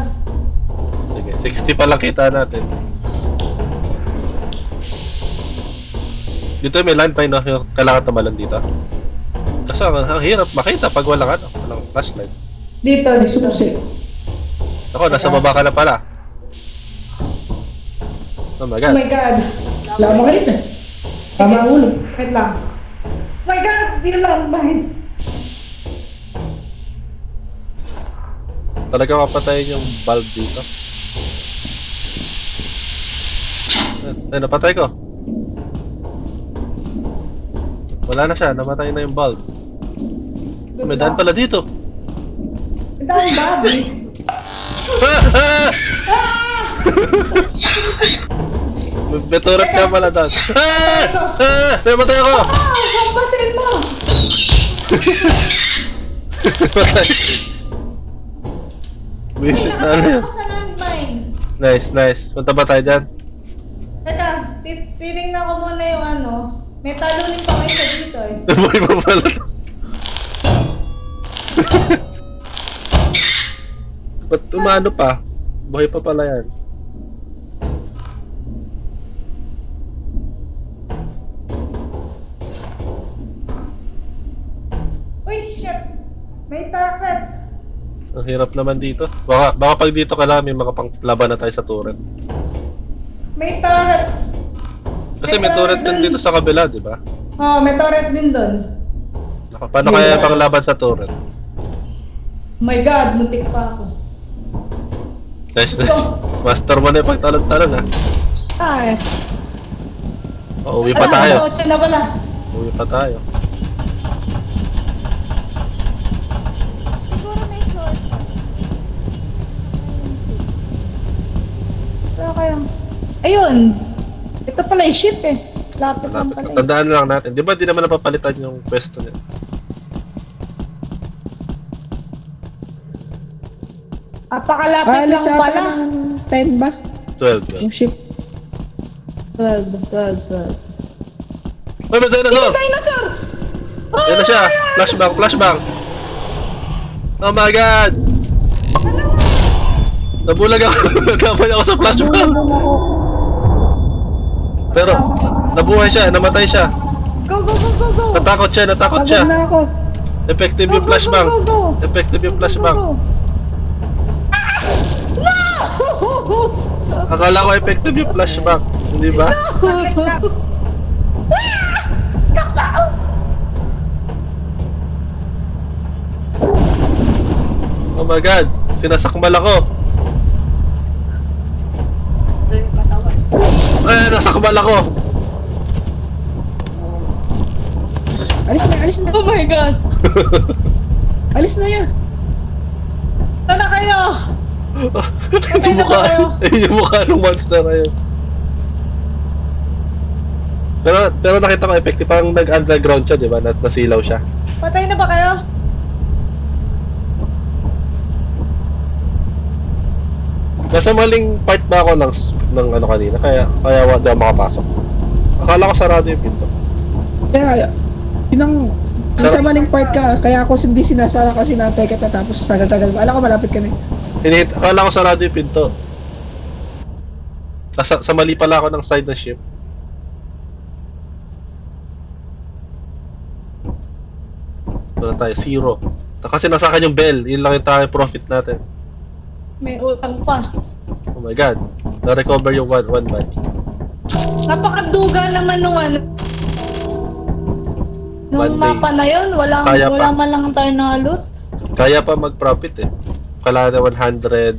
[SPEAKER 1] Sige, 60 pa lang kita natin. Dito may landmine, no? Yung kailangan tamalan dito. Kasi ang hirap makita pag walang flashlight.
[SPEAKER 3] Dito,
[SPEAKER 2] May
[SPEAKER 3] dito.
[SPEAKER 2] susi.
[SPEAKER 1] Ako, nasa baba ka na pala. Oh my
[SPEAKER 3] Oh
[SPEAKER 1] god.
[SPEAKER 3] my God.
[SPEAKER 2] Lama ka rin eh. Tama ang ulo.
[SPEAKER 3] Wait lang. Oh my God, di lang bahin.
[SPEAKER 1] Talaga mapatayin yung bulb dito. Ay, napatay ko. Wala na siya, namatay na yung bulb. May daan pala dito.
[SPEAKER 3] Dahil babi.
[SPEAKER 1] May turret nga pala doon. Namatay ako!
[SPEAKER 3] Kapasin mo!
[SPEAKER 1] Namatay. Visit na ano yun.
[SPEAKER 3] Ako sa landmine.
[SPEAKER 1] Nice. Punta ba tayo dyan?
[SPEAKER 3] Teka, titingnan ko muna yung ano. May talunin pa kayo dito eh.
[SPEAKER 1] Nabuhay pa pala to. Ba't umano pa? Buhay pa pala yan.
[SPEAKER 3] Uy, shit! May target!
[SPEAKER 1] Ang hirap naman dito. Baka pag dito ka lang, may mga panglaban na tayo sa turret.
[SPEAKER 3] May turret!
[SPEAKER 1] Kasi may turret din dito sa kabila, di ba?
[SPEAKER 3] Oh, may turret din doon.
[SPEAKER 1] Paano kaya panglaban sa turret?
[SPEAKER 3] Oh my God, muntik pa ako.
[SPEAKER 1] Nice. Master mo na yung pagtalon-talon, ha?
[SPEAKER 3] Ay.
[SPEAKER 1] Uwi pa tayo.
[SPEAKER 3] 8 na pala.
[SPEAKER 1] Uwi pa tayo.
[SPEAKER 3] Siguro may short. Pero kaya... Ayun! Ito pala yung ship eh. Lapit lang
[SPEAKER 1] Malapit
[SPEAKER 3] pala.
[SPEAKER 1] lang. Tandaan lang natin. Di ba di naman napapalitan yung pwesto niya?
[SPEAKER 3] Apakalapit
[SPEAKER 2] Alis
[SPEAKER 3] lang
[SPEAKER 2] ata
[SPEAKER 3] pala.
[SPEAKER 2] ng 10 ba?
[SPEAKER 1] 12.
[SPEAKER 2] Yung ship.
[SPEAKER 3] 12.
[SPEAKER 1] Ay, may dinosaur!
[SPEAKER 3] Dinosaur!
[SPEAKER 1] Yan na siya! Flashbang! Oh my god! Nabulag ako. Natapay ako sa flashbang. Pero, nabuhay siya, namatay siya.
[SPEAKER 3] Go!
[SPEAKER 1] Natakot siya.
[SPEAKER 2] Pagod na ako.
[SPEAKER 1] Effective yung flashbang. Effective yung flashbang.
[SPEAKER 3] No!
[SPEAKER 1] Akala ko effective yung flashbang. Hindi ba? Oh my god! Sinasakmal ako. Ay, nasakmal ako.
[SPEAKER 2] Alis na.
[SPEAKER 3] Oh my God!
[SPEAKER 2] Alis na yan.
[SPEAKER 3] Sana kayo!
[SPEAKER 1] Yung mukha, yung mukha ng monster na yun. Pero nakita ko effective, parang nag-underground siya, di ba? Nasilaw siya.
[SPEAKER 3] Patay na ba kayo?
[SPEAKER 1] Nasa maling part ba ako ng ano kanina, kaya di ako makapasok. Akala ko sarado yung pinto.
[SPEAKER 2] Kaya, nasa maling part ka, kaya ako hindi sinasara kasi natay ka tapos tagal-tagal. Alam ko malapit ka na eh.
[SPEAKER 1] Akala ko sarado yung pinto. Sa mali pala ako ng side ng ship. Wala tayo, 0. Kasi nasa akin yung bell, yun lang yung tanging profit natin.
[SPEAKER 3] May utang pa.
[SPEAKER 1] Oh my god, na-recover yung one man.
[SPEAKER 3] Napakaduga naman nung ano.
[SPEAKER 1] One
[SPEAKER 3] Nung
[SPEAKER 1] day.
[SPEAKER 3] mapa na yun,
[SPEAKER 1] Kaya
[SPEAKER 3] wala
[SPEAKER 1] pa.
[SPEAKER 3] man lang tayo na loot.
[SPEAKER 1] Kaya pa mag-profit eh. Kala na 158.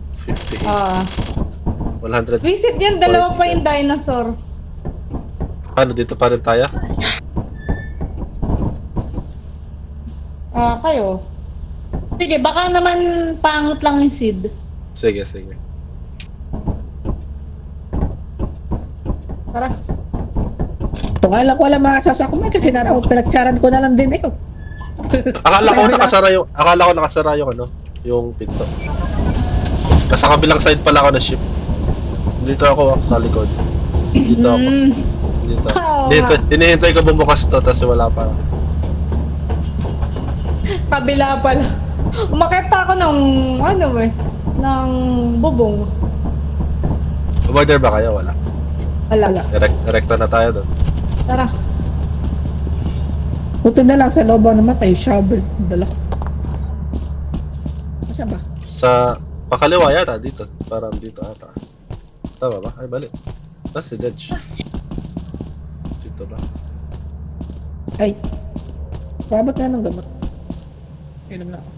[SPEAKER 3] Ah.
[SPEAKER 1] 100.
[SPEAKER 3] Visit yan, dalawa pa yung dinosaur.
[SPEAKER 1] Paano, dito pa rin tayo?
[SPEAKER 3] Ah, kayo. Sige, baka naman pangit lang yung seed.
[SPEAKER 1] Sige.
[SPEAKER 3] Tara.
[SPEAKER 2] Akala ko wala makasasakmal kasi pinagsaran ko na lang din ikaw.
[SPEAKER 1] Akala ko nakasara yung ano, yung pinto. Nasa kabilang side pala ako ng ship. Dito ako sa likod. Dito ako. Dito.
[SPEAKER 3] Oo
[SPEAKER 1] Dito,
[SPEAKER 3] nga.
[SPEAKER 1] hinihintay ko bumukas to, tapos wala pa.
[SPEAKER 3] Kabila pala. Umakit pa ako ng, ng bubong.
[SPEAKER 1] Order ba kayo? Wala.
[SPEAKER 3] Wala.
[SPEAKER 1] Direkta na tayo doon.
[SPEAKER 3] Tara.
[SPEAKER 2] Buto na lang sa lobo namatay, shovel. Dala. Masa ba?
[SPEAKER 1] Sa pakaliwa yata dito. Parang dito ata. Tama ba? Ay, balik. That's the edge. Dito ba?
[SPEAKER 2] Ay. Sabot na ng gamot. Inom na ako.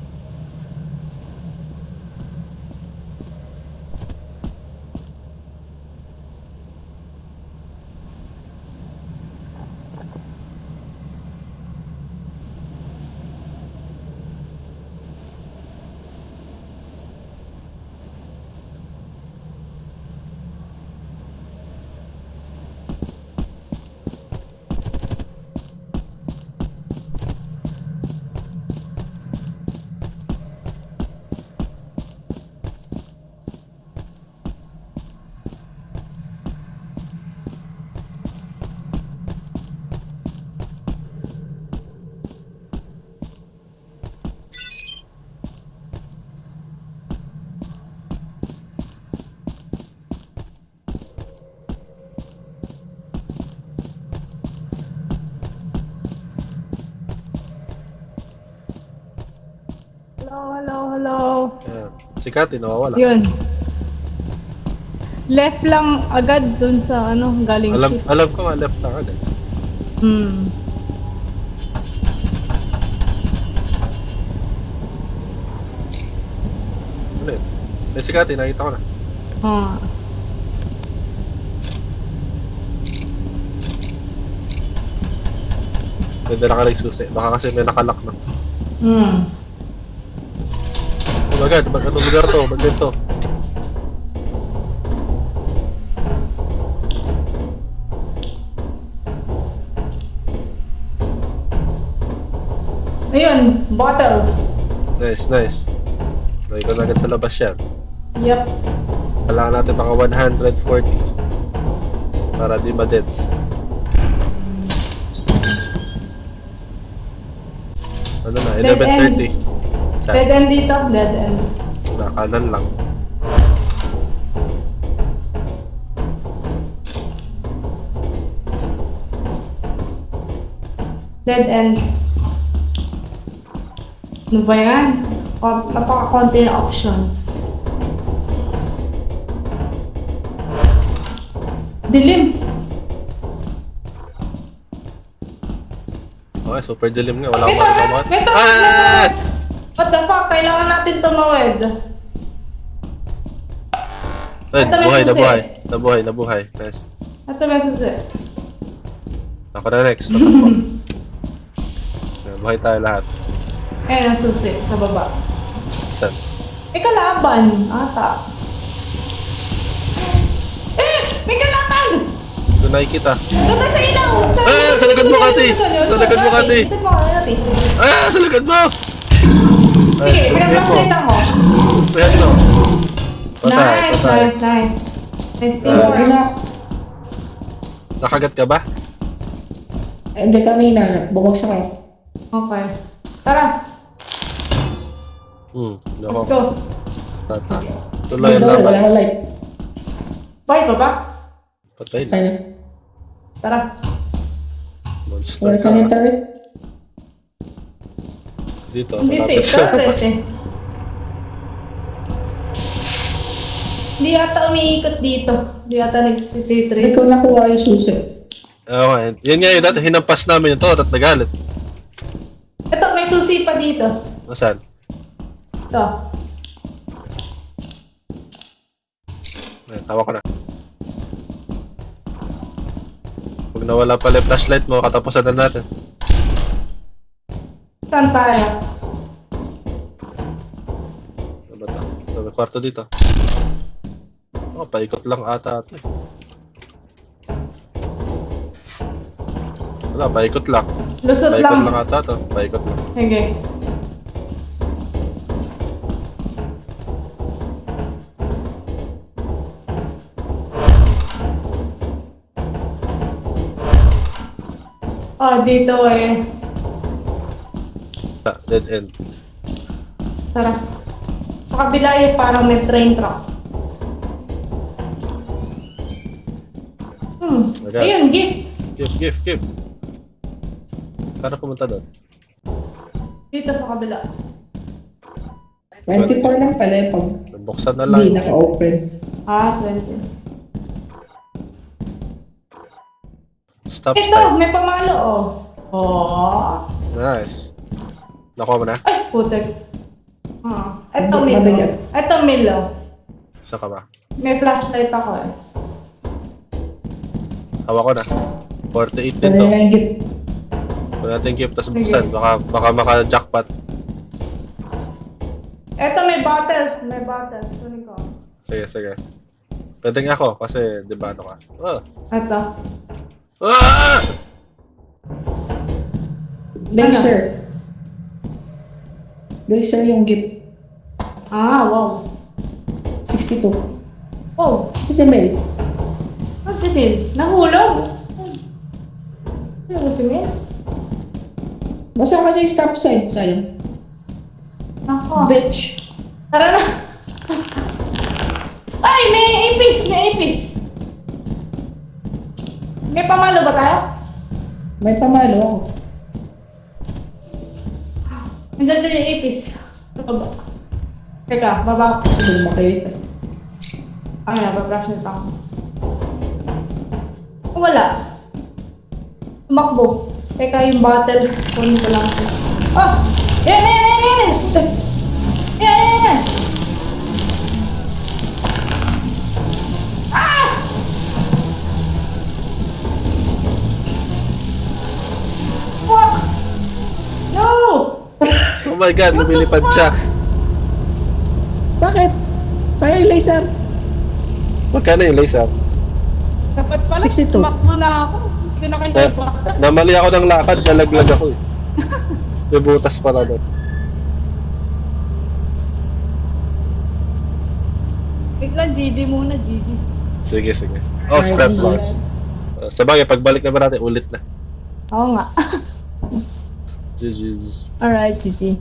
[SPEAKER 3] Hello.
[SPEAKER 1] Ayan. Si Cathy nawawala.
[SPEAKER 3] Yun. Left lang agad dun sa galing ship.
[SPEAKER 1] Alam ko nga left na agad. Ano yun? Eh, si Cathy, nakita ko na.
[SPEAKER 3] Ah.
[SPEAKER 1] Pwede na ka lang susi. Baka kasi may nakalock na. Oh my god, anong lugar to? Ba't ganito?
[SPEAKER 3] Ayun, bottles.
[SPEAKER 1] Nice. Lagay ko na agad sa labas yan.
[SPEAKER 3] Yup.
[SPEAKER 1] Kailangan natin mga 140 para di ma-deads. Ano na,
[SPEAKER 3] Dead
[SPEAKER 1] 11:30.
[SPEAKER 3] Dead end dito, dead end.
[SPEAKER 1] Kanan lang.
[SPEAKER 3] Dead end. Ano ba yan? Napaka-konti na options. Dilim.
[SPEAKER 1] Okay, super dilim nga. Wala
[SPEAKER 3] May
[SPEAKER 1] akong
[SPEAKER 3] turret!
[SPEAKER 1] makakamot.
[SPEAKER 3] May turret!
[SPEAKER 1] Ah!
[SPEAKER 3] What the fuck? Kailangan natin tumawid.
[SPEAKER 1] Ay,
[SPEAKER 3] Ito, may
[SPEAKER 1] buhay,
[SPEAKER 3] susi.
[SPEAKER 1] nabuhay. Nabuhay, nabuhay. Nice.
[SPEAKER 3] Ito may susi.
[SPEAKER 1] Ako na next. Tatakbo. Buhay tayo lahat.
[SPEAKER 3] Ayan ang susi sa baba.
[SPEAKER 1] Saan?
[SPEAKER 3] May kalaban. Ata. May kalaban!
[SPEAKER 1] Doon nakikita.
[SPEAKER 3] Doon na sa ilaw!
[SPEAKER 1] Sa likod mo, Kati! Sa likod mo, Kati!
[SPEAKER 3] Sa likod mo, Kati!
[SPEAKER 1] Ah! Sa likod mo!
[SPEAKER 3] Sige, pinag-flashlight ako.
[SPEAKER 1] Ayan no. Patay,
[SPEAKER 3] Nice,
[SPEAKER 1] patay.
[SPEAKER 3] nice, nice. Nice
[SPEAKER 1] Ah.
[SPEAKER 3] teamwork.
[SPEAKER 1] Nakagat ka ba?
[SPEAKER 2] Hindi kanina, bumagsak ako.
[SPEAKER 3] Okay. Tara,
[SPEAKER 1] Ako.
[SPEAKER 3] let's go.
[SPEAKER 1] Tuloy ang
[SPEAKER 2] Wala
[SPEAKER 1] laban.
[SPEAKER 2] akong light.
[SPEAKER 3] Bye, baba.
[SPEAKER 1] Patay na.
[SPEAKER 2] Kaya na.
[SPEAKER 3] Tara.
[SPEAKER 1] Monster
[SPEAKER 2] Wala
[SPEAKER 1] ka.
[SPEAKER 2] saan yung turret?
[SPEAKER 1] Dito,
[SPEAKER 3] Hindi
[SPEAKER 1] malapit
[SPEAKER 3] tayo,
[SPEAKER 1] sa
[SPEAKER 3] turret
[SPEAKER 1] labas.
[SPEAKER 3] eh. Hindi yata umiikot dito. Hindi yata
[SPEAKER 2] Hindi
[SPEAKER 3] nag-trace.
[SPEAKER 2] ko nakuha yung susi.
[SPEAKER 1] Okay. Yan nga yun. Dati hinampas namin yung torret. Nagalit.
[SPEAKER 3] Ito, may susi pa dito.
[SPEAKER 1] Nasaan?
[SPEAKER 3] Ito.
[SPEAKER 1] Ay, tawa ko na. Pag nawala pala yung flashlight mo, katapusan na natin.
[SPEAKER 3] Saan tayo?
[SPEAKER 1] Ano ba ito? Ito, may kwarto dito. Oh, paikot lang ata ito eh. Wala, paikot lang.
[SPEAKER 3] Lusot
[SPEAKER 1] Paikot lang
[SPEAKER 3] lang.
[SPEAKER 1] ata ito. Paikot lang.
[SPEAKER 3] Sige. Oh, dito eh.
[SPEAKER 1] Dead end.
[SPEAKER 3] Tara. Sa kabila eh, parang may train track.
[SPEAKER 1] Okay.
[SPEAKER 3] Ayun, gift.
[SPEAKER 1] Give. Para pumunta doon.
[SPEAKER 3] Dito sa kabila.
[SPEAKER 2] 24 lang pala pag
[SPEAKER 1] Nabuksan na lang.
[SPEAKER 2] hindi naka-open.
[SPEAKER 3] Ah, 20.
[SPEAKER 1] Stop
[SPEAKER 3] Ito,
[SPEAKER 1] sign.
[SPEAKER 3] may pamalo oh. Oh.
[SPEAKER 1] Nice. Nakuha mo na?
[SPEAKER 3] Ay, putek. Ito
[SPEAKER 2] Mabigat.
[SPEAKER 3] Milo. Ito Milo.
[SPEAKER 1] Isa ka ba?
[SPEAKER 3] May flashlight ako eh.
[SPEAKER 1] Hawa ko na. 48 din
[SPEAKER 2] Wala
[SPEAKER 1] to.
[SPEAKER 2] na yung gift.
[SPEAKER 1] Wala natin gift, tapos
[SPEAKER 3] Sige.
[SPEAKER 1] buksan. Baka maka-jackpot.
[SPEAKER 3] Ito may bottles. May bottles. Kunin ko.
[SPEAKER 1] Sige. Pwede nga ako, kasi di ba ano ka? Oh.
[SPEAKER 3] Ito.
[SPEAKER 1] Ah!
[SPEAKER 2] Laser. Laser yung gift.
[SPEAKER 3] Ah, wow.
[SPEAKER 2] 62.
[SPEAKER 3] Oh,
[SPEAKER 2] Ito si Mel.
[SPEAKER 3] ano si Phil? Nahulog. Ano si Mel?
[SPEAKER 2] Basta ka na yung stop sign sa'yo.
[SPEAKER 3] Ako.
[SPEAKER 2] Bitch.
[SPEAKER 3] Tara na. Ay, may ipis. May ipis. May pamalo ba tayo?
[SPEAKER 2] May pamalo ako.
[SPEAKER 3] Nandiyan dyan yung ipis. Sa baba. Teka, baba ako.
[SPEAKER 2] Kasi doon makita.
[SPEAKER 3] Ay, nababrush na ako. Wala. Tumakbo. Teka, yung bottle. Kunin ko lang ito. Oh! Yan! Yan! Ah! Fuck! No!
[SPEAKER 1] Oh my god, lumilipad siya.
[SPEAKER 2] Bakit? Sa'yo yung laser.
[SPEAKER 1] Magkano yung laser?
[SPEAKER 3] Dapat pala,
[SPEAKER 2] 62.
[SPEAKER 3] tumakbo na ako. Hindi ko na kayo bottle.
[SPEAKER 1] Namali ako ng lakad, nalaglag ako eh. May butas pala doon.
[SPEAKER 3] Wait lang, GG muna, GG.
[SPEAKER 1] Sige. Oh, scrap loss. Sabagay, pagbalik na ba natin, ulit na.
[SPEAKER 3] Oo nga.
[SPEAKER 1] GG's.
[SPEAKER 3] Alright, GG.